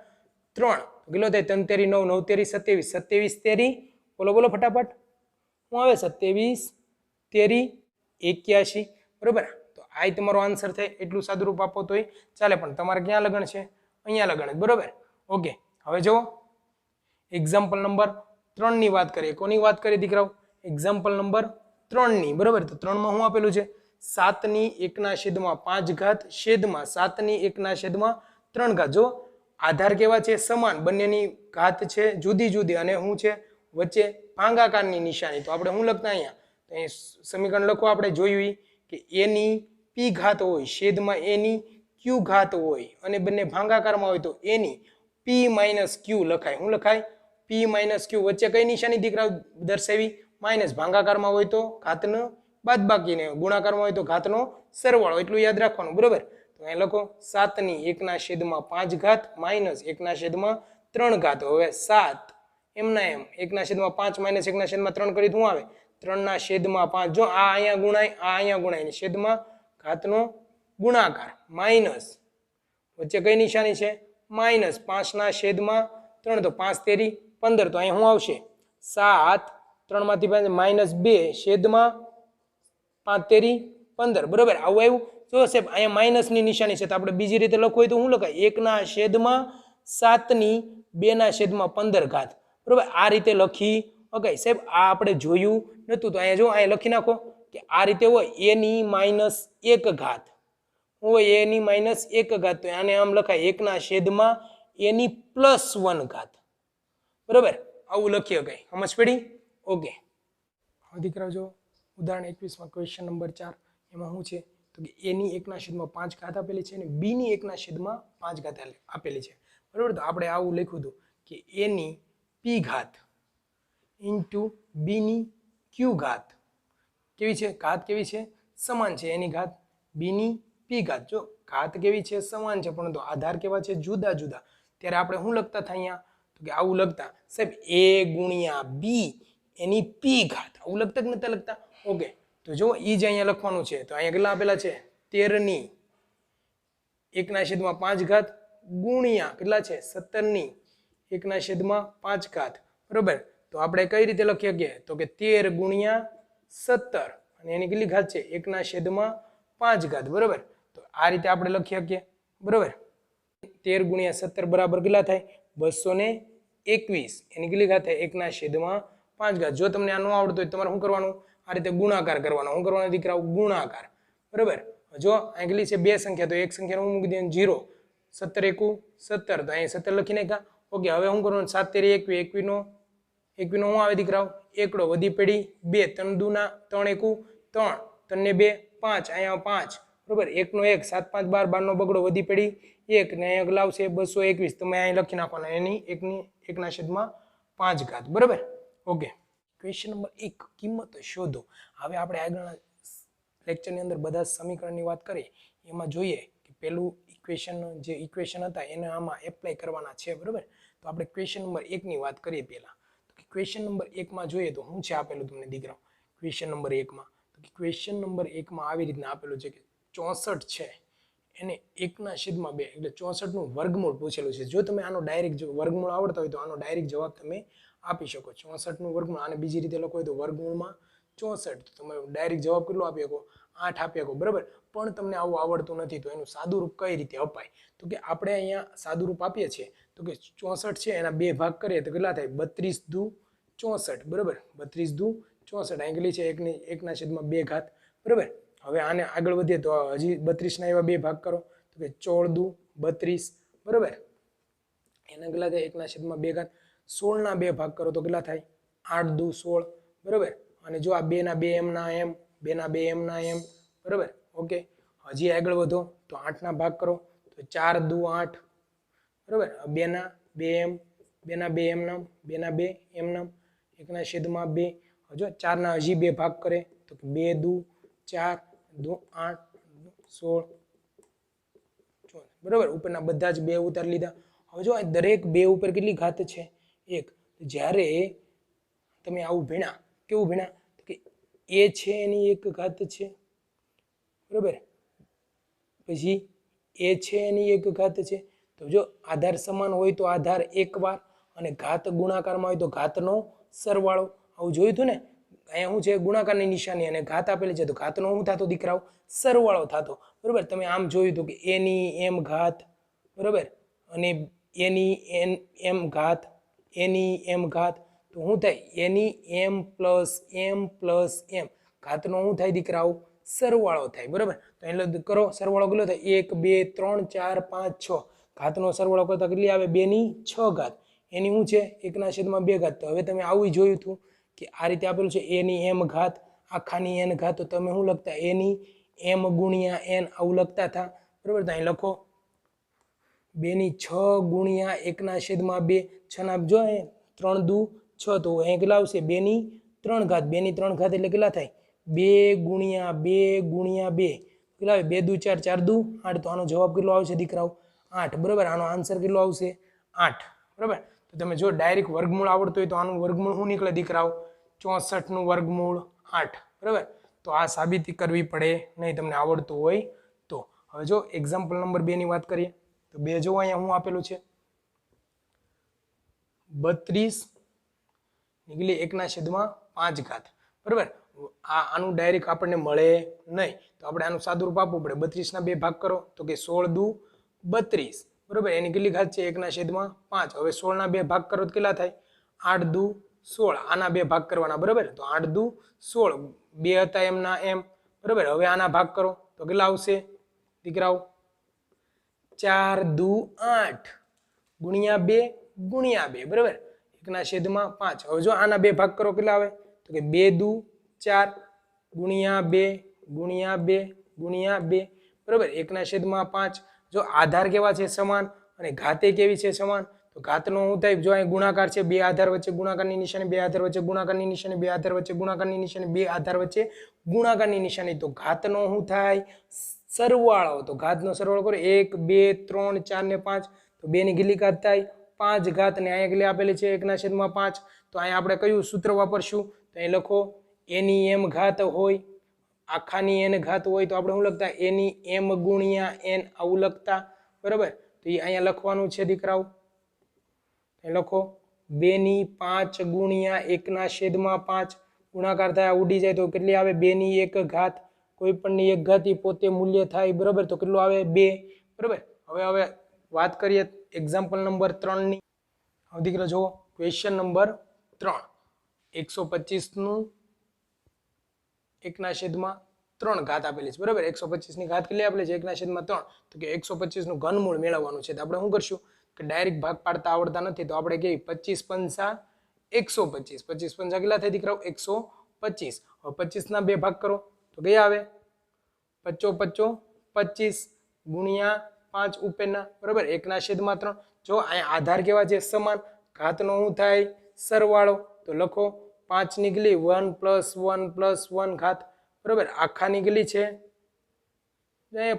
3, કેટલો થાય? 3 તેરી 9, 9 તેરી 27, 27 તેરી બોલો બોલો ફટાફટ શું આવે? 27 તેરી 81. બરોબર, તો આ તમારો આન્સર થાય. એટલું સાદુરૂપ આપો તોય ચાલે, પણ તમારે ક્યાં લગણ છે? અહીંયા લગણ છે. બરોબર, ઓકે. હવે જો એક્ઝામ્પલ નંબર 3 ની વાત કરીએ. કોની વાત કરીએ દીકરાઓ? એક્ઝામ્પલ નંબર 3 ની. બરોબર, તો 3 માં શું આપેલું છે? 7/1/5 છેદમાં 7/1/3. જો આધાર કેવા છે? સમાન, બંનેની ઘાત છે જુદી જુદી અને શું છે વચ્ચે ભાગાકારની નિશાની. તો આપણે શું લખતા અહીંયા? તો અહીં સમીકરણ લખો. આપણે જોયું કે a ની p ઘાત હોય છેદમાં a ની q ઘાત હોય અને બંને ભાગાકારમાં હોય તો a ની p - q લખાય. શું લખાય? p - q. વચ્ચે કઈ નિશાની દીકરા દર્શાવી? માઇનસ. ભાગાકારમાં હોય તો ઘાતનો બાદબાકીને, ગુણાકારમાં હોય તો ઘાતનો સરવાળો. એટલું યાદ રાખવાનું. બરોબર, તો અહીં લખો 7/1/5 માઇનસ 1/3. હવે 7 એમના એમ 1/5 માઇનસ 1/3 કરી શું આવે? 3/5. જો આ અહીંયા ગુણાય, આ અહીંયા ગુણાય, છેદમાં ઘાતનો ગુણાકાર માઇનસ વચ્ચે કઈ નિશાની છે? માઇનસ. 5/3 તો 5 તેરી 15. તો અહીં શું આવશે? 7, 3 માંથી -2 છેદમાં 5 તેરી 15. બરોબર, આવું આવ્યું. જો સાહેબ અહીંયા માઇનસ ની નિશાની છે તો આપણે બીજી રીતે લખવું હોય તો શું લખાય? 1/7/2/15. બરોબર, આ રીતે લખી. ઓકે સાહેબ, આ આપણે જોયું નતું તો અહીંયા જો અહીંયા લખી નાખો કે આ રીતે હોય a ની -1 ઘાત હોય, a ની -1 ઘાત. તો આને આમ લખાય 1/a ની +1 ઘાત. બરોબર, આવું લખી શકાય. સમજ પડી? ઓકે. હવે દીકરા જો ઉદાહરણ 21 માં ક્વેશ્ચન નંબર 4 એમાં શું છે તો કે a ની 1/5 ઘાત આપેલી છે અને b ની 1/5 ઘાત આપેલી છે. બરોબર, તો આપણે આવું લખ્યું હતું કે a ની p ઘાત ઇન્ટુ b ની q ઘાત કેવી છે? ઘાત કેવી છે? સમાન છે. એની ઘાત b ની p ઘાત. જો ઘાત કેવી છે? સમાન છે, પરંતુ આધાર કેવા છે? જુદા જુદા. ત્યારે આપણે શું લખતા હતા અહીંયા? તો કે આવું લખતા સાહેબ a ગુણ્યા b એની p ઘાત. આવું લખતા કે નતા લખતા? ઓકે, તો જો ઈ જ અહીંયા લખવાનું છે. તો અહીંયા કેટલા આપેલા છે? 13 ની 1/5 ઘાત ગુણ્યા કેટલા છે? 17 ની 1/5 ઘાત. બરોબર, તો આપણે કઈ રીતે લખી શકીએ? તો કે 13 ગુણ્યા 17 અને એની કેટલી ઘાત છે? 1/5 ઘાત. બરોબર, તો આ રીતે આપણે લખી શકીએ. બરોબર, 13 ગુણ્યા 17 બરાબર કેટલા થાય? 221. એની કેટલી ઘાત થાય? 1/5 ઘાત. જો તમને આ ન આવડતું હોય તમારે શું કરવાનું? આ રીતે ગુણાકાર કરવાનો. શું કરવાનો દીકરાઓ? ગુણાકાર. બરોબર, જો અહીં કેટલી છે? બે સંખ્યા, તો એક સંખ્યાનું મૂકી દે 0. 17 એકુ 17, તો અહીં 17 લખી નાખ્યા. ઓકે, હવે શું કરવાનું? 7 તેરી 21. 21 નો શું આવે દીકરાઓ? એકડો. વધી પડી 2. 3 દુના 3 એકુ 3, 3 ને 2 5, અહીંયા 5. બરોબર, 1 નો 1, 7 5 12, 12 નો બગડો વધી પડી 1 ને અહીંયા લાવશે 221. તમે અહીં લખી નાખવાના એની 1/5 ઘાત. બરોબર, ઓકે. ક્વેશ્ચન નંબર 1 કિંમત શોધો. હવે આપણે આગળના લેક્ચરની અંદર બધા સમીકરણની વાત કરીએ એમાં જોઈએ કે પેલું ઇક્વેશન જે ઇક્વેશન હતા એને આમાં એપ્લાય કરવાના છે. બરોબર, તો આપણે ક્વેશ્ચન નંબર 1 ની વાત કરીએ પહેલા. તો ક્વેશ્ચન નંબર 1 માં જોઈએ તો શું છે આપેલું તમને દીકરાઓ? ક્વેશ્ચન નંબર 1 માં તો ક્વેશ્ચન નંબર 1 માં આવી રીતના આપેલું છે કે 64 છે એને 1/2 એટલે 64 નું વર્ગમૂળ પૂછેલું છે. જો તમે આનો ડાયરેક્ટ વર્ગમૂળ આવડતા હોય તો આનો ડાયરેક્ટ જવાબ તમે આપી શકો. 64 નું વર્ગમૂળ, આને બીજી રીતે લખો હોય તો વર્ગમૂળમાં 64. તો તમે ડાયરેક્ટ જવાબ કેટલો આપી શકો? 8 આપી શકો. બરાબર, પણ તમને આવું આવડતું નથી તો એનું સાદું રૂપ કઈ રીતે અપાય? તો કે આપણે અહીંયા સાદું રૂપ આપીએ છીએ તો કે 64 છે એના 2 ભાગ કરીએ તો કેટલા થાય? 32 દુ 64. બરાબર, 32 દુ 64. અહીં કેટલી છે? 1/2 ઘાત. બરાબર, હવે આને આગળ વધીએ તો હજી 32 ના એવા 2 ભાગ કરો તો કે 14 દુ 32. બરાબર, એના કેટલા થાય? 1/2 ઘાત. 16ના 2 ભાગ કરો તો કેટલા થાય? 8 દુ 16, બરાબર. અને જો આ 2ના 2 એમ ના એમ, 2ના 2 એમ ના એમ, બરાબર. ઓકે, હજી આગળ વધો તો 8ના ભાગ કરો તો 4 દુ 8, બરાબર. 2ના 2 એમ, 2ના 2 એમ નામ, 2ના 2 એમ નામ, 1/2. જો 4ના હજી 2 ભાગ કરે તો 2 દુ 4 દુ 8 16, બરાબર. ઉપરના બધા જ 2 ઉતારી લીધા. હવે જો દરેક 2 ઉપર કેટલી ઘાત છે? 1. જ્યારે તમે આવું ભણ્યા, કેવું ભણ્યા કે એ છે એની 1 ઘાત છે, બરાબર. પછી એ છે એની 1 ઘાત છે. તો જો આધાર સમાન હોય તો આધાર એક વાર, અને ઘાત ગુણાકારમાં હોય તો ઘાતનો સરવાળો. આવું જોયું હતું ને? અહીંયા શું છે? ગુણાકારની નિશાની અને ઘાત આપેલી છે તો ઘાતનો શું થતો દીકરાઓ? સરવાળો થતો, બરાબર. તમે આમ જોયું હતું કે એની એમ ઘાત, બરાબર, અને એની એમ ઘાત, એની એમ ઘાત, તો શું થાય? એની એમ પ્લસ એમ પ્લસ એમ, ઘાતનો શું થાય દીકરાઓ? સરવાળો થાય, બરાબર. તો એટલે કરો સરવાળો કેટલો થાય? 1 2 3 4 5 6, ઘાતનો સરવાળો કરતા કેટલી આવે? 2ની 6 ઘાત. એની શું છે? 1/2 ઘાત. તો હવે તમે આવું જોયું હતું કે આ રીતે આપેલું છે એની એમ ઘાત આખાની n ઘાત, તો તમે શું લખતા? એની એમ ગુણ્યા n, આવું લખતા હતા, બરાબર. તો અહીં લખો 2ની 6 ગુણ્યા 1/2, 6 ના જો 3 દુ 6, તો અહીં કેટલા આવશે? 2ની 3 ઘાત. 2ની 3 ઘાત એટલે કેટલા થાય? 2 ગુણ્યા 2 ગુણ્યા 2, કેટલા આવે? 2 દુ 4, 4 દુ 8. તો આનો જવાબ કેટલો આવશે દીકરાઓ? 8, બરાબર. આનો આન્સર કેટલો આવશે? 8, બરાબર. તો તમે જો ડાયરેક્ટ વર્ગમૂળ આવડતું હોય તો આનું વર્ગમૂળ શું નીકળે દીકરાઓ? 64 નું વર્ગમૂળ 8, બરાબર. તો આ સાબિતી કરવી પડે નહીં તમને આવડતું હોય તો. હવે જો એક્ઝામ્પલ નંબર 2 ની વાત કરીએ તો 2 જો અહીંયા શું આપેલું છે? 32 નીકળી 1/5 ઘાત, બરાબર. આનું ડાયરેક્ટ આપણને મળે નહીં, તો આપણે આનું સાદુરૂપ આપવું પડે. 32ના 2 ભાગ કરો તો કે 16 દુ 32, બરાબર. એની કેટલી ઘાત છે? 1/5. હવે 16ના 2 ભાગ કરો તો કેટલા થાય? 8 દુ 16. આના 2 ભાગ કરવાના, બરાબર. તો 8 દુ 16, 2 હતા એમના એમ, બરાબર. હવે આના ભાગ કરો તો કેટલા આવશે દીકરાઓ? 4 દુ 8 ગુણ્યા 2 ગુણ્યા 2, બરાબર. 1/5. હવે જો આના 2 ભાગ કરો કેટલા આવે? તો કે 2 દુ 4 ગુણ્યા 2 ગુણ્યા 2 ગુણ્યા 2, બરાબર. 1/5. જો આધાર કેવા છે? સમાન. અને ઘાતે કેવી છે? સમાન. તો ઘાતનો શું થાય? જો અહીં ગુણાકાર છે, 2 આધાર વચ્ચે ગુણાકારની નિશાની, 2 આધાર વચ્ચે ગુણાકારની નિશાની, 2 આધાર વચ્ચે ગુણાકારની નિશાની, 2 આધાર વચ્ચે ગુણાકારની નિશાની, તો ઘાતનો શું થાય? સરવાળો. તો ઘાતનો સરવાળો કરો 1 2 3 4 ને 5, તો 2 ની કેટલી ઘાત થાય? 5 ઘાત. અને અહીંયા કેટલી આપેલી છે? 1/5. તો અહીંયા આપણે કયું સૂત્ર વાપરશું? તો અહીં લખો એની એમ ઘાત હોય, આખાની n ઘાત હોય તો આપણે શું લખતા? એની m ગુણ્યા n, આવું લખતા, બરાબર. તો એ અહીંયા લખવાનું છે દીકરાઓ. લખો 2ની 5 ગુણ્યા 1/5, ગુણાકાર થાય ઉડી જાય તો કેટલી આવે? 2ની 1 ઘાત. કોઈ પણની 1 ઘાત પોતે મૂલ્ય થાય, બરાબર. તો કેટલું આવે? 2, બરાબર. હવે વાત કરીએ એક્ઝામ્પલ નંબર 3 ની. હવે દીકરા જુઓ ક્વેશ્ચન નંબર 3. 125 નું 1/3 ઘાત આપેલી છે, બરાબર. 125 ની ઘાત કેટલી આપેલી છે? 1/3. તો કે 125 નું ઘનમૂળ મેળવવાનું છે. તો આપણે શું કરશું કે ડાયરેક્ટ ભાગ પાડતા આવડતા નથી, તો આપણે કે 25 પંચા 125. 25 પંચા કેટલા થાય દીકરાઓ? 125. હવે 25ના 2 ભાગ કરો તો કયા આવે? 25 25 ગુણ્યા 5 ઉપરના, બરાબર. 1/3. જો અહીંયા આધાર કેવા છે? સમાન. ઘાતનો શું થાય? સરવાળો. તો લખો 5 નીકળી 1 + 1 + 1 ઘાત, બરાબર. આખાની કેટલી છે?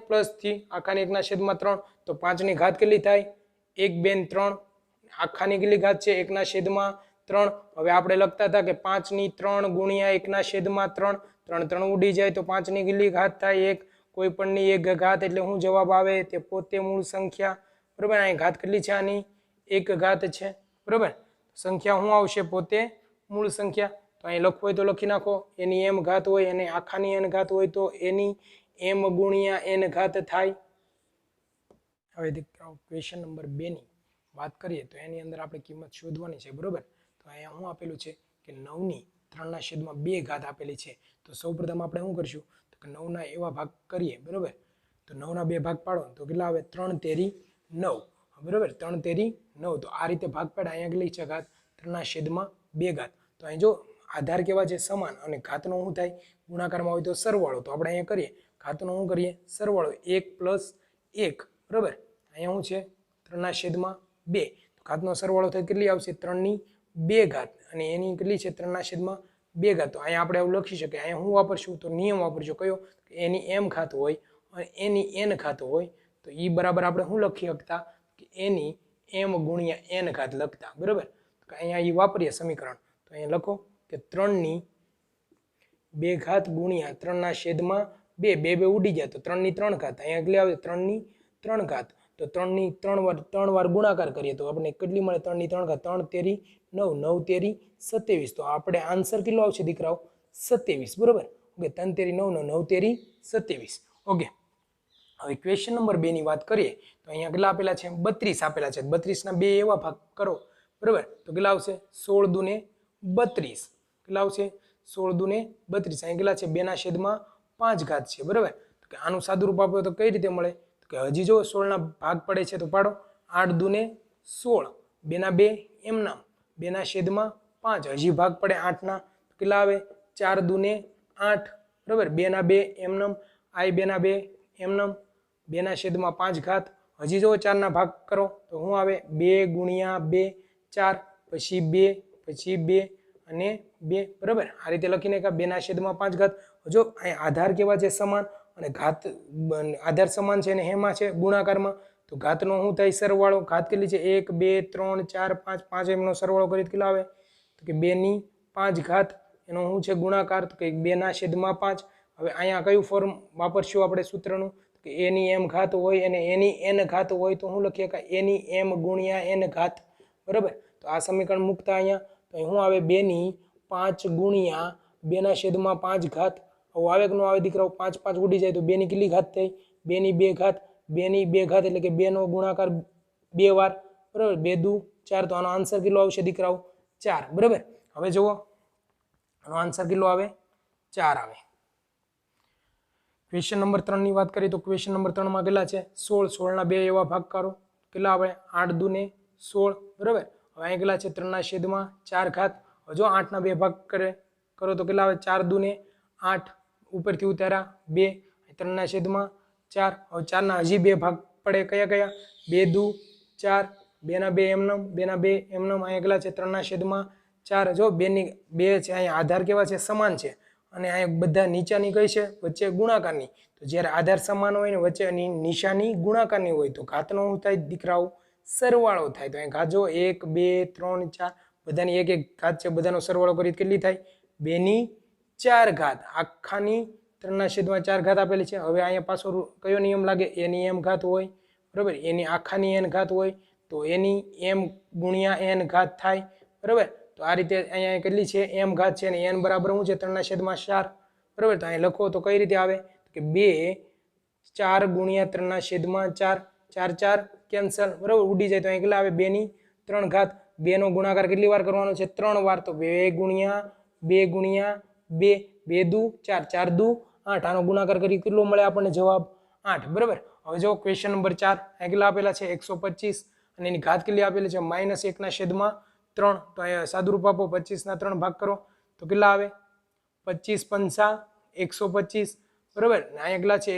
પ્લસ થી આખાની 1/3. તો 5 ની ઘાત કેટલી થાય? 1 2 3. આખાની કેટલી ઘાત છે? 1/3. હવે આપણે લખતા હતા કે 5 ની 3 ગુણ્યા 1/3. 3 3 ઉડી જાય તો 5 ની કેટલી ઘાત થાય? 1. કોઈ પણની 1 ઘાત એટલે શું જવાબ આવે? તે પોતે મૂળ સંખ્યા, બરાબર. અહીં ઘાત કેટલી છે? આની 1 ઘાત છે, બરાબર. સંખ્યા શું આવશે? પોતે મૂળ સંખ્યા. તો અહીં લખવું હોય તો લખી નાખો. એની m ઘાત હોય અને આખાની n ઘાત હોય તો એની m ગુણ્યા n ઘાત થાય. હવે દીકરાઓ ક્વેશ્ચન નંબર 2 ની વાત કરીએ તો એની અંદર આપણે કિંમત શોધવાની છે, બરાબર. તો અહીંયા શું આપેલું છે કે 9ની 3/2 ઘાત આપેલી છે. તો સૌપ્રથમ આપણે શું કરશું તો કે 9ના એવા ભાગ કરીએ, બરાબર. તો 9ના 2 ભાગ પાડો તો કેટલા આવે? 3 તેરી 9, બરાબર. 3 તેરી 9. તો આ રીતે ભાગ પાડે. અહીંયા કેટલી છે ઘાત? 3/2 તો અહીં જો આધાર કેવા છે સમાન અને ઘાતનો શું થાય ગુણાકારમાં હોય તો સરવાળો તો આપણે અહીંયા કરીએ ઘાતનો શું કરીએ સરવાળો 1 + 1 બરાબર અહીંયા શું છે 3/2 તો ઘાતનો સરવાળો થાય કેટલી આવશે 3/2 અને એની કેટલી છે 3/2 તો અહીંયા આપણે એવું લખી શકીએ અહીંયા શું વાપરશું તો નિયમ વાપરશું કયો એની m ઘાત હોય અને એની n ઘાત હોય તો એ બરાબર આપણે શું લખી શકતા કે એની m × n ઘાત લખતા બરાબર તો અહીંયા એ વાપરીએ સમીકરણ તો અહીંયા લખો કે 3/2 ગુણ્યા 3/2 બે ઉડી જાય તો 3/3 ઘાત અહીંયા કેટલી આવે 3/3 ઘાત તો 3 વાર ગુણાકાર કરીએ તો આપણે કેટલી મળે 3/3 ઘાત 3 તેરી 9 9 તેરી 27 તો આપણે આન્સર કેટલો આવશે દીકરાઓ 27 બરાબર ઓકે 3 તેરી 9 9 તેરી 27 ઓકે હવે ક્વેશ્ચન નંબર 2 ની વાત કરીએ તો અહીંયા કેટલા આપેલા છે 32 આપેલા છે 32 ના બે એવા ભાગ કરો બરાબર તો કેટલા આવશે 16 દુને 32 કેટલા આવશે 16 દુને 32 અહીં કેટલા છે 2/5 ઘાત છે બરાબર તો કે આનું સાદું રૂપ આપો તો કઈ રીતે મળે તો કે હજી જો 16 ના ભાગ પડે છે તો પાડો 8 દુને 16 2/2 એમ નામ 2/5 હજી ભાગ પડે 8 ના કેટલા આવે 4 દુને 8 બરાબર 2/2 એમ નામ I 2/2 એમ નામ 2/5 ઘાત હજી જો 4 ના ભાગ કરો તો શું આવે 2 × 2 4 પછી 2 પછી 2 અને 2 બરાબર આ રીતે લખીને કે 2/5 ઘાત જો અહીં આધાર કેવા છે સમાન અને ઘાત આધાર સમાન છે અને હેમાં છે ગુણાકારમાં તો ઘાતનો શું થાય સરવાળો ઘાત કેટલી છે 1 2 3 4 5 5 એમનો સરવાળો કરી કેટલા આવે તો કે 2/5 ઘાત એનો શું છે ગુણાકાર તો કે 2/5 હવે અહીંયા કયું ફોર્મ વાપરશું આપણે સૂત્રનું કે એની m ઘાત હોય અને એની n ઘાત હોય તો શું લખીએ કે એની m × n ઘાત બરાબર તો આ સમીકરણ મૂકતા અહીંયા તો શું આવે 2/5 ગુણ્યા 2/5 ઘાત આવું આવે કે ન આવે દીકરાઓ 5 5 ઉડી જાય તો 2 ની કેટલી ઘાત થઈ 2/2 ઘાત 2/2 ઘાત એટલે કે 2 નો ગુણાકાર 2 વાર બરાબર 2 દુ 4 તો આનો આન્સર કેટલો આવશે દીકરાઓ 4 બરાબર હવે જુઓ આનો આન્સર કેટલો આવે 4 આવે ક્વેશ્ચન નંબર 3 ની વાત કરીએ તો ક્વેશ્ચન નંબર 3 માં કેટલા છે 16 16 ના બે એવા ભાગ કરો કેટલા આવે 8 દુને 16 બરાબર હવે અહીં કેટલા છે 3/4 ઘાત જો 8 ના બે ભાગ કરો તો કેટલા આવે 4 દુને 8 ઉપરથી ઉતાર્યા 2 3/4 હવે 4 ના હજી બે ભાગ પડે કયા કયા 2 દુ 4 2/2 એમનમ 2/2 એમનમ અહીં કેટલા છે 3/4 જો 2 ની 2 છે અહીં આધાર કેવા છે સમાન છે અને અહીં બધા નીચાની કઈ છે વચ્ચે ગુણાકારની તો જ્યારે આધાર સમાન હોય ને વચ્ચેની નિશાની ગુણાકારની હોય તો ઘાતનો શું થાય દીકરાઓ સરવાળો થાય તો અહીં ઘાત જો 1 2 3 4 બધાની એક એક ઘાત છે બધાનો સરવાળો કરી કેટલી થાય 2/4 ઘાત આખાની 3/4 ઘાત આપેલી છે હવે અહીંયા પાછો કયો નિયમ લાગે એની m ઘાત હોય બરાબર એની આખાની n ઘાત હોય તો એની m × n ઘાત થાય બરાબર તો આ રીતે અહીંયા કેટલી છે m ઘાત છે અને n બરાબર શું છે 3/4 બરાબર તો અહીં લખો તો કઈ રીતે આવે કે 2 4 × 3/4 4 4 કેન્સલ બરાબર ઉડી જાય તો અહીં કેટલા આવે 2/3 ઘાત 2 નો ગુણાકાર કેટલી વાર કરવાનો છે 3 વાર તો 2 × 2 2 દુ 4 4 દુ 8 આનો ગુણાકાર કરી કેટલો મળે આપણને જવાબ 8 બરાબર હવે જો ક્વેશ્ચન નંબર 4 અહીં કેટલા આપેલા છે 125 અને એની ઘાત કેટલી આપેલી છે -1/3 તો અહીંયા સાદુરૂપ આપો 25 ના 3 ભાગ કરો તો કેટલા આવે 25 × 5 125 બરાબર અહીંયા કેટલા છે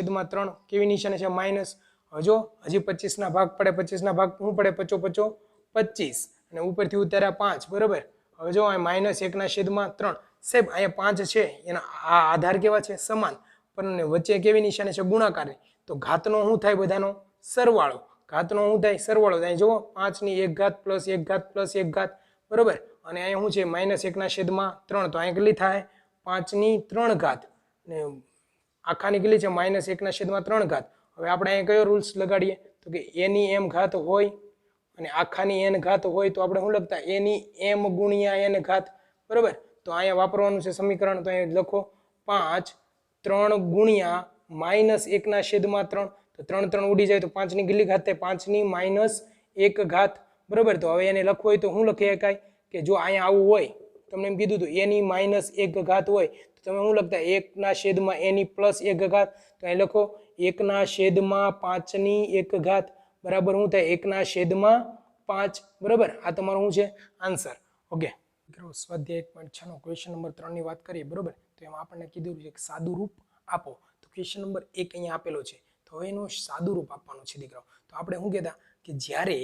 1/3 કેવી નિશાની છે માઇનસ હવે જો હજી 25 ના ભાગ પડે 25 ના ભાગ શું પડે 55 25 અને ઉપરથી ઉતાર્યા 5 બરાબર હવે જો અહીંયા -1/3 સાહેબ અહીંયા 5 છે એના આ આધાર કેવા છે સમાન પણ વચ્ચે કેવી નિશાની છે ગુણાકારની તો ઘાતનો શું થાય બધાનો સરવાળો ઘાતનો શું થાય સરવાળો થાય જુઓ 5 ની 1 ઘાત + 1 ઘાત + 1 ઘાત બરાબર અને અહીંયા શું છે -1/3 તો અહીંયા કેટલી થાય 5 ની 3 ઘાત ને આખાની કેટલી છે -1/3 ઘાત હવે આપણે અહીંયા કયો રૂલ્સ લગાડીએ તો કે એની m ઘાત હોય અને આખાની n ઘાત હોય તો આપણે શું લખતા એની m × n ઘાત બરાબર તો અહીંયા વાપરવાનું છે સમીકરણ તો અહીંયા લખો 5 3 ગુણ્યા -1/3 તો 3 3 ઉડી જાય તો 5 ની કેટલી ઘાત થાય 5 ની -1 ઘાત બરાબર તો હવે એને લખવું હોય તો શું લખી શકાય કે જો અહીંયા આવું હોય તમને એમ કીધું હતું એની -1 ઘાત હોય તો તમે શું લખતા 1/n એની +1 ઘાત તો અહીં લખો 1/5 ની 1 ઘાત બરાબર શું થાય 1/5 5 બરાબર આ તમારો શું છે આન્સર ઓકે સ્વાધ્યાય 1.6 નો ક્વેશ્ચન નંબર 3 ની વાત કરીએ બરાબર તો એમાં આપણને કીધું છે કે સાદું રૂપ આપો તો ક્વેશ્ચન નંબર 1 અહીંયા આપેલો છે તો હવે એનું સાદું રૂપ આપવાનું છે દીકરાઓ તો આપણે શું કહેતા કે જ્યારે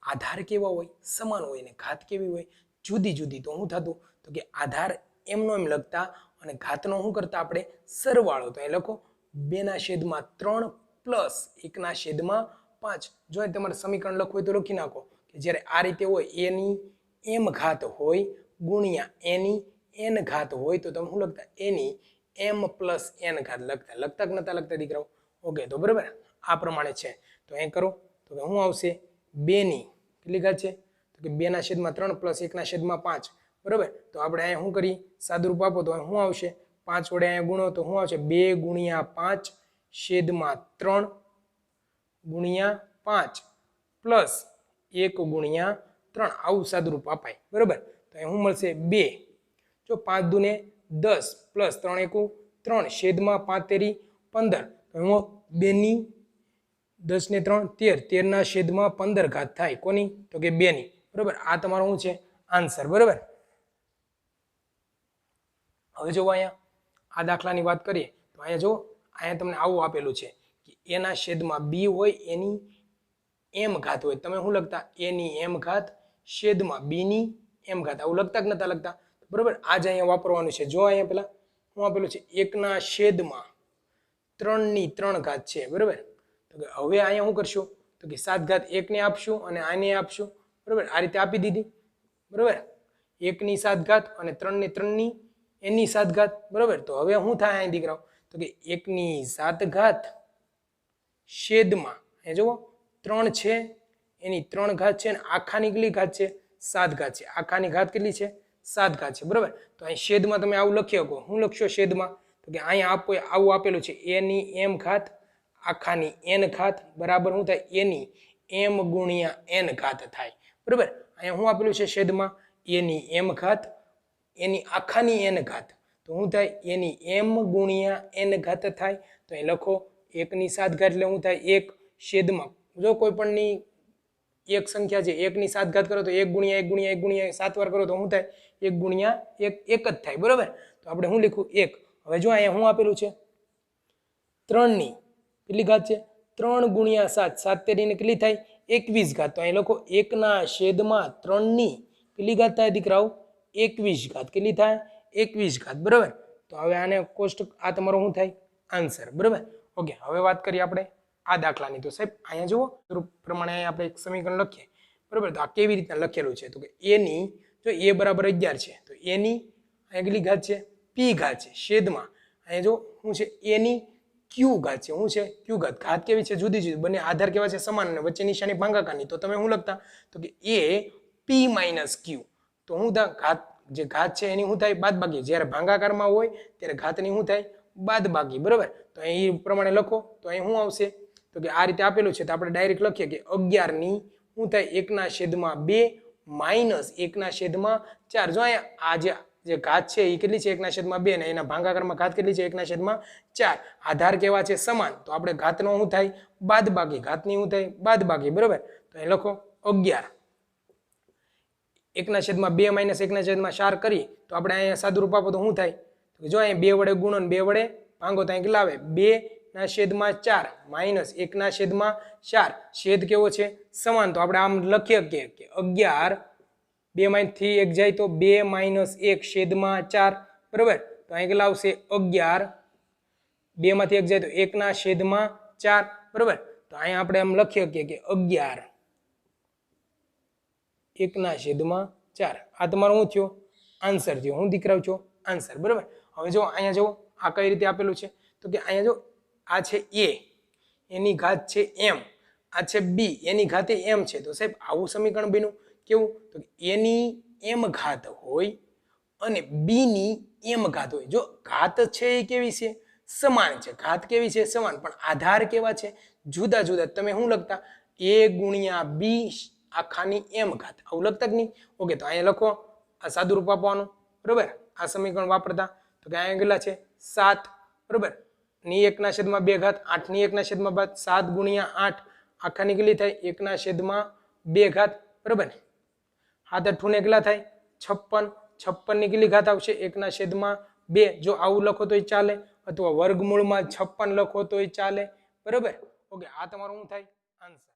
આધાર કેવા હોય સમાન હોય ને ઘાત કેવી હોય જુદી જુદી તો શું થતું તો કે આધાર એમનો એમ લખતા અને ઘાતનો શું કરતા આપણે સરવાળો તો એ લખો 2/3 પ્લસ 1/5 જો તમારે સમીકરણ લખવું હોય તો લખી નાખો કે જ્યારે આ રીતે હોય એની એમ ઘાત હોય ગુણ્યા એની એન ઘાત હોય તો તમે શું લખતા એની એમ પ્લસ એન ઘાત લખતા કે નતા લખતા દીકરાઓ ઓકે તો બરાબર આ પ્રમાણે છે તો એ કરો તો શું આવશે 2 ની કેટલી ઘાત છે તો કે 2/3 પ્લસ 1/5 બરાબર તો આપણે અહીંયા શું કરી સાદુરૂપ આપો તો શું આવશે 5 વડે અહીંયા ગુણો તો શું આવશે 2 ગુણ્યા 5 છેદમાં 3 ગુણ્યા 5 પ્લસ 1 ગુણ્યા 3 આવું સાદુરૂપ અપાય બરાબર તો અહીં શું મળશે 2 જો 5 દુને 10 પ્લસ 3 એકુ 3 છેદમાં 5 તેરી 15 તો હું 2 ની 10 ને 3 13 13 ના છેદમાં 15 ઘાત થાય કોની તો કે 2 ની બરાબર આ તમારો શું છે આન્સર બરાબર હવે જો અહીંયા આ દાખલાની વાત કરીએ તો અહીંયા જો અહીંયા તમને આવું આપેલું છે કે એના છેદમાં b હોય એની એમ ઘાત હોય તમે શું લખતા એની એમ ઘાત છેદમાં b ની એમ ઘાત આવું લખતા કે નતા લખતા બરાબર આ જ અહીંયા વાપરવાનું છે જો અહીંયા પેલા શું આપેલું છે 1/3 ઘાત છે બરાબર તો હવે અહીંયા શું કરશું તો કે 7 ઘાત 1 ને આપશું અને આને આપશું બરાબર આ રીતે આપી દીધી બરાબર 1 ની 7 ઘાત અને 3 ની 3 ની એની 7 ઘાત બરાબર તો હવે શું થાય અહીં દીકરાઓ તો કે 1 ની 7 ઘાત છેદમાં એ જુઓ 3 છે એની 3 ઘાત છે અને આખાની કેટલી ઘાત છે 7 ઘાત છે આખાની ઘાત કેટલી છે 7 ઘાત છે બરાબર તો અહીં છેદમાં તમે આવું લખી શકો શું લખશો છેદમાં તો કે અહીંયા આવું આપેલું છે એની એમ ઘાત આખાની n ઘાત બરાબર શું થાય એની m ગુણ્યા n ઘાત થાય બરાબર અહીંયા શું આપેલું છે છેદમાં એની m ઘાત એની આખાની n ઘાત તો શું થાય એની m ગુણ્યા n ઘાત થાય તો અહીં લખો 1 ની 7 ઘાત એટલે શું થાય 1 છેદમાં જો કોઈ પણની એક સંખ્યા છે 1 ની 7 ઘાત કરો તો 1 ગુણ્યા 1 ગુણ્યા 1 ગુણ્યા 7 વાર કરો તો શું થાય 1 ગુણ્યા 1 1 જ થાય બરાબર તો આપણે શું લખવું 1 હવે જો અહીંયા શું આપેલું છે 3 ની કેટલી ઘાત છે 3 ગુણ્યા 7 7 તેરી ને કેટલી થાય 21 ઘાત તો અહીં લખો 1 ના છેદમાં 3 ની કેટલી ઘાત થાય દીકરાઓ 21 ઘાત કેટલી થાય 21 ઘાત બરાબર તો હવે આને કોષ્ટક આ તમારો શું થાય આન્સર બરાબર ઓકે હવે વાત કરીએ આપણે આ દાખલાની તો સાહેબ અહીંયા જુઓ પ્રમાણે આપણે એક સમીકરણ લખીએ બરાબર તો આ કેવી રીતના લખેલું છે તો કે a ની જો a બરાબર 11 છે તો a ની અહીંયા કેટલી ઘાત છે p ઘાત છે છેદમાં અહીંયા જો શું છે a ની q ઘાત છે શું છે q ઘાત કેવી છે જુદી જુદી બંને આધાર કેવા છે સમાન અને વચ્ચે નિશાની ભાગાકારની તો તમે શું લખતા તો કે a p - q તો શું થાય ઘાત જે ઘાત છે એની શું થાય બાદબાકી જ્યારે ભાગાકારમાં હોય ત્યારે ઘાતની શું થાય બાદબાકી બરાબર તો અહીં પ્રમાણે લખો તો અહીં શું આવશે તો કે આ રીતે આપેલું છે તો આપણે ડાયરેક્ટ લખીએ કે 11 ની શું થાય 1/2 માઇનસ 1/4 જો અહીંયા આ જે ઘાત છે એ કેટલી છે 1/2 ને એના ભાગાકારમાં ઘાત કેટલી છે 1/4 આધાર કેવા છે સમાન તો આપણે ઘાતનો શું થાય બાદબાકી ઘાતની શું થાય બાદબાકી બરાબર તો અહીં લખો 11 1/2 માઇનસ 1/4 કરીએ તો આપણે અહીંયા સાદુરૂપ આપો તો શું થાય તો જો અહીંયા 2 વડે ગુણો ને 2 વડે ભાંગો તો અહીં કેટલા આવે 2/4 માઇનસ 1/4 છેદ કેવો છે સમાન તો આપણે આમ લખીએ કે 11 2 માંથી 1 જાય તો 2 - 1/4 બરાબર તો અહીં કેટલા આવશે 11 2 માંથી 1 જાય તો 1/4 બરાબર તો અહીંયા આપણે આમ લખીએ કે 11 1/4 આ તમારો શું થયો આન્સર થયો હું દીકરાવ છો આન્સર બરાબર હવે જો અહીંયા જો આ કઈ રીતે આપેલું છે તો કે અહીંયા જો આ છે a એની ઘાત છે m આ છે b એની ઘાતે m છે તો સાહેબ આવું સમીકરણ બન્યું કેવું તો a ની m ઘાત હોય અને b ની m ઘાત હોય જો ઘાત છે એ કેવી છે સમાન છે ઘાત કેવી છે સમાન પણ આધાર કેવા છે જુદા જુદા તમે શું લખતા a ગુણ્યા b આખાની m ઘાત આવું લખતા કે નહીં ઓકે તો અહીંયા લખો આ સાદુરૂપ આપવાનું બરાબર આ સમીકરણ વાપરતા તો કે અહીંયા કેટલા છે 7 બરાબર ની 1/2 ઘાત 8 ની 1/2 7 ગુણ્યા 8 આખાની કેટલી થાય 1/2 ઘાત બરાબર ને 7 8 ને કેટલા થાય 56 56 ની કેટલી ઘાત આવશે 1/2 જો આવું લખો તોય ચાલે અથવા વર્ગમૂળમાં 56 લખો તોય ચાલે બરાબર ઓકે આ તમારું શું થાય આન્સર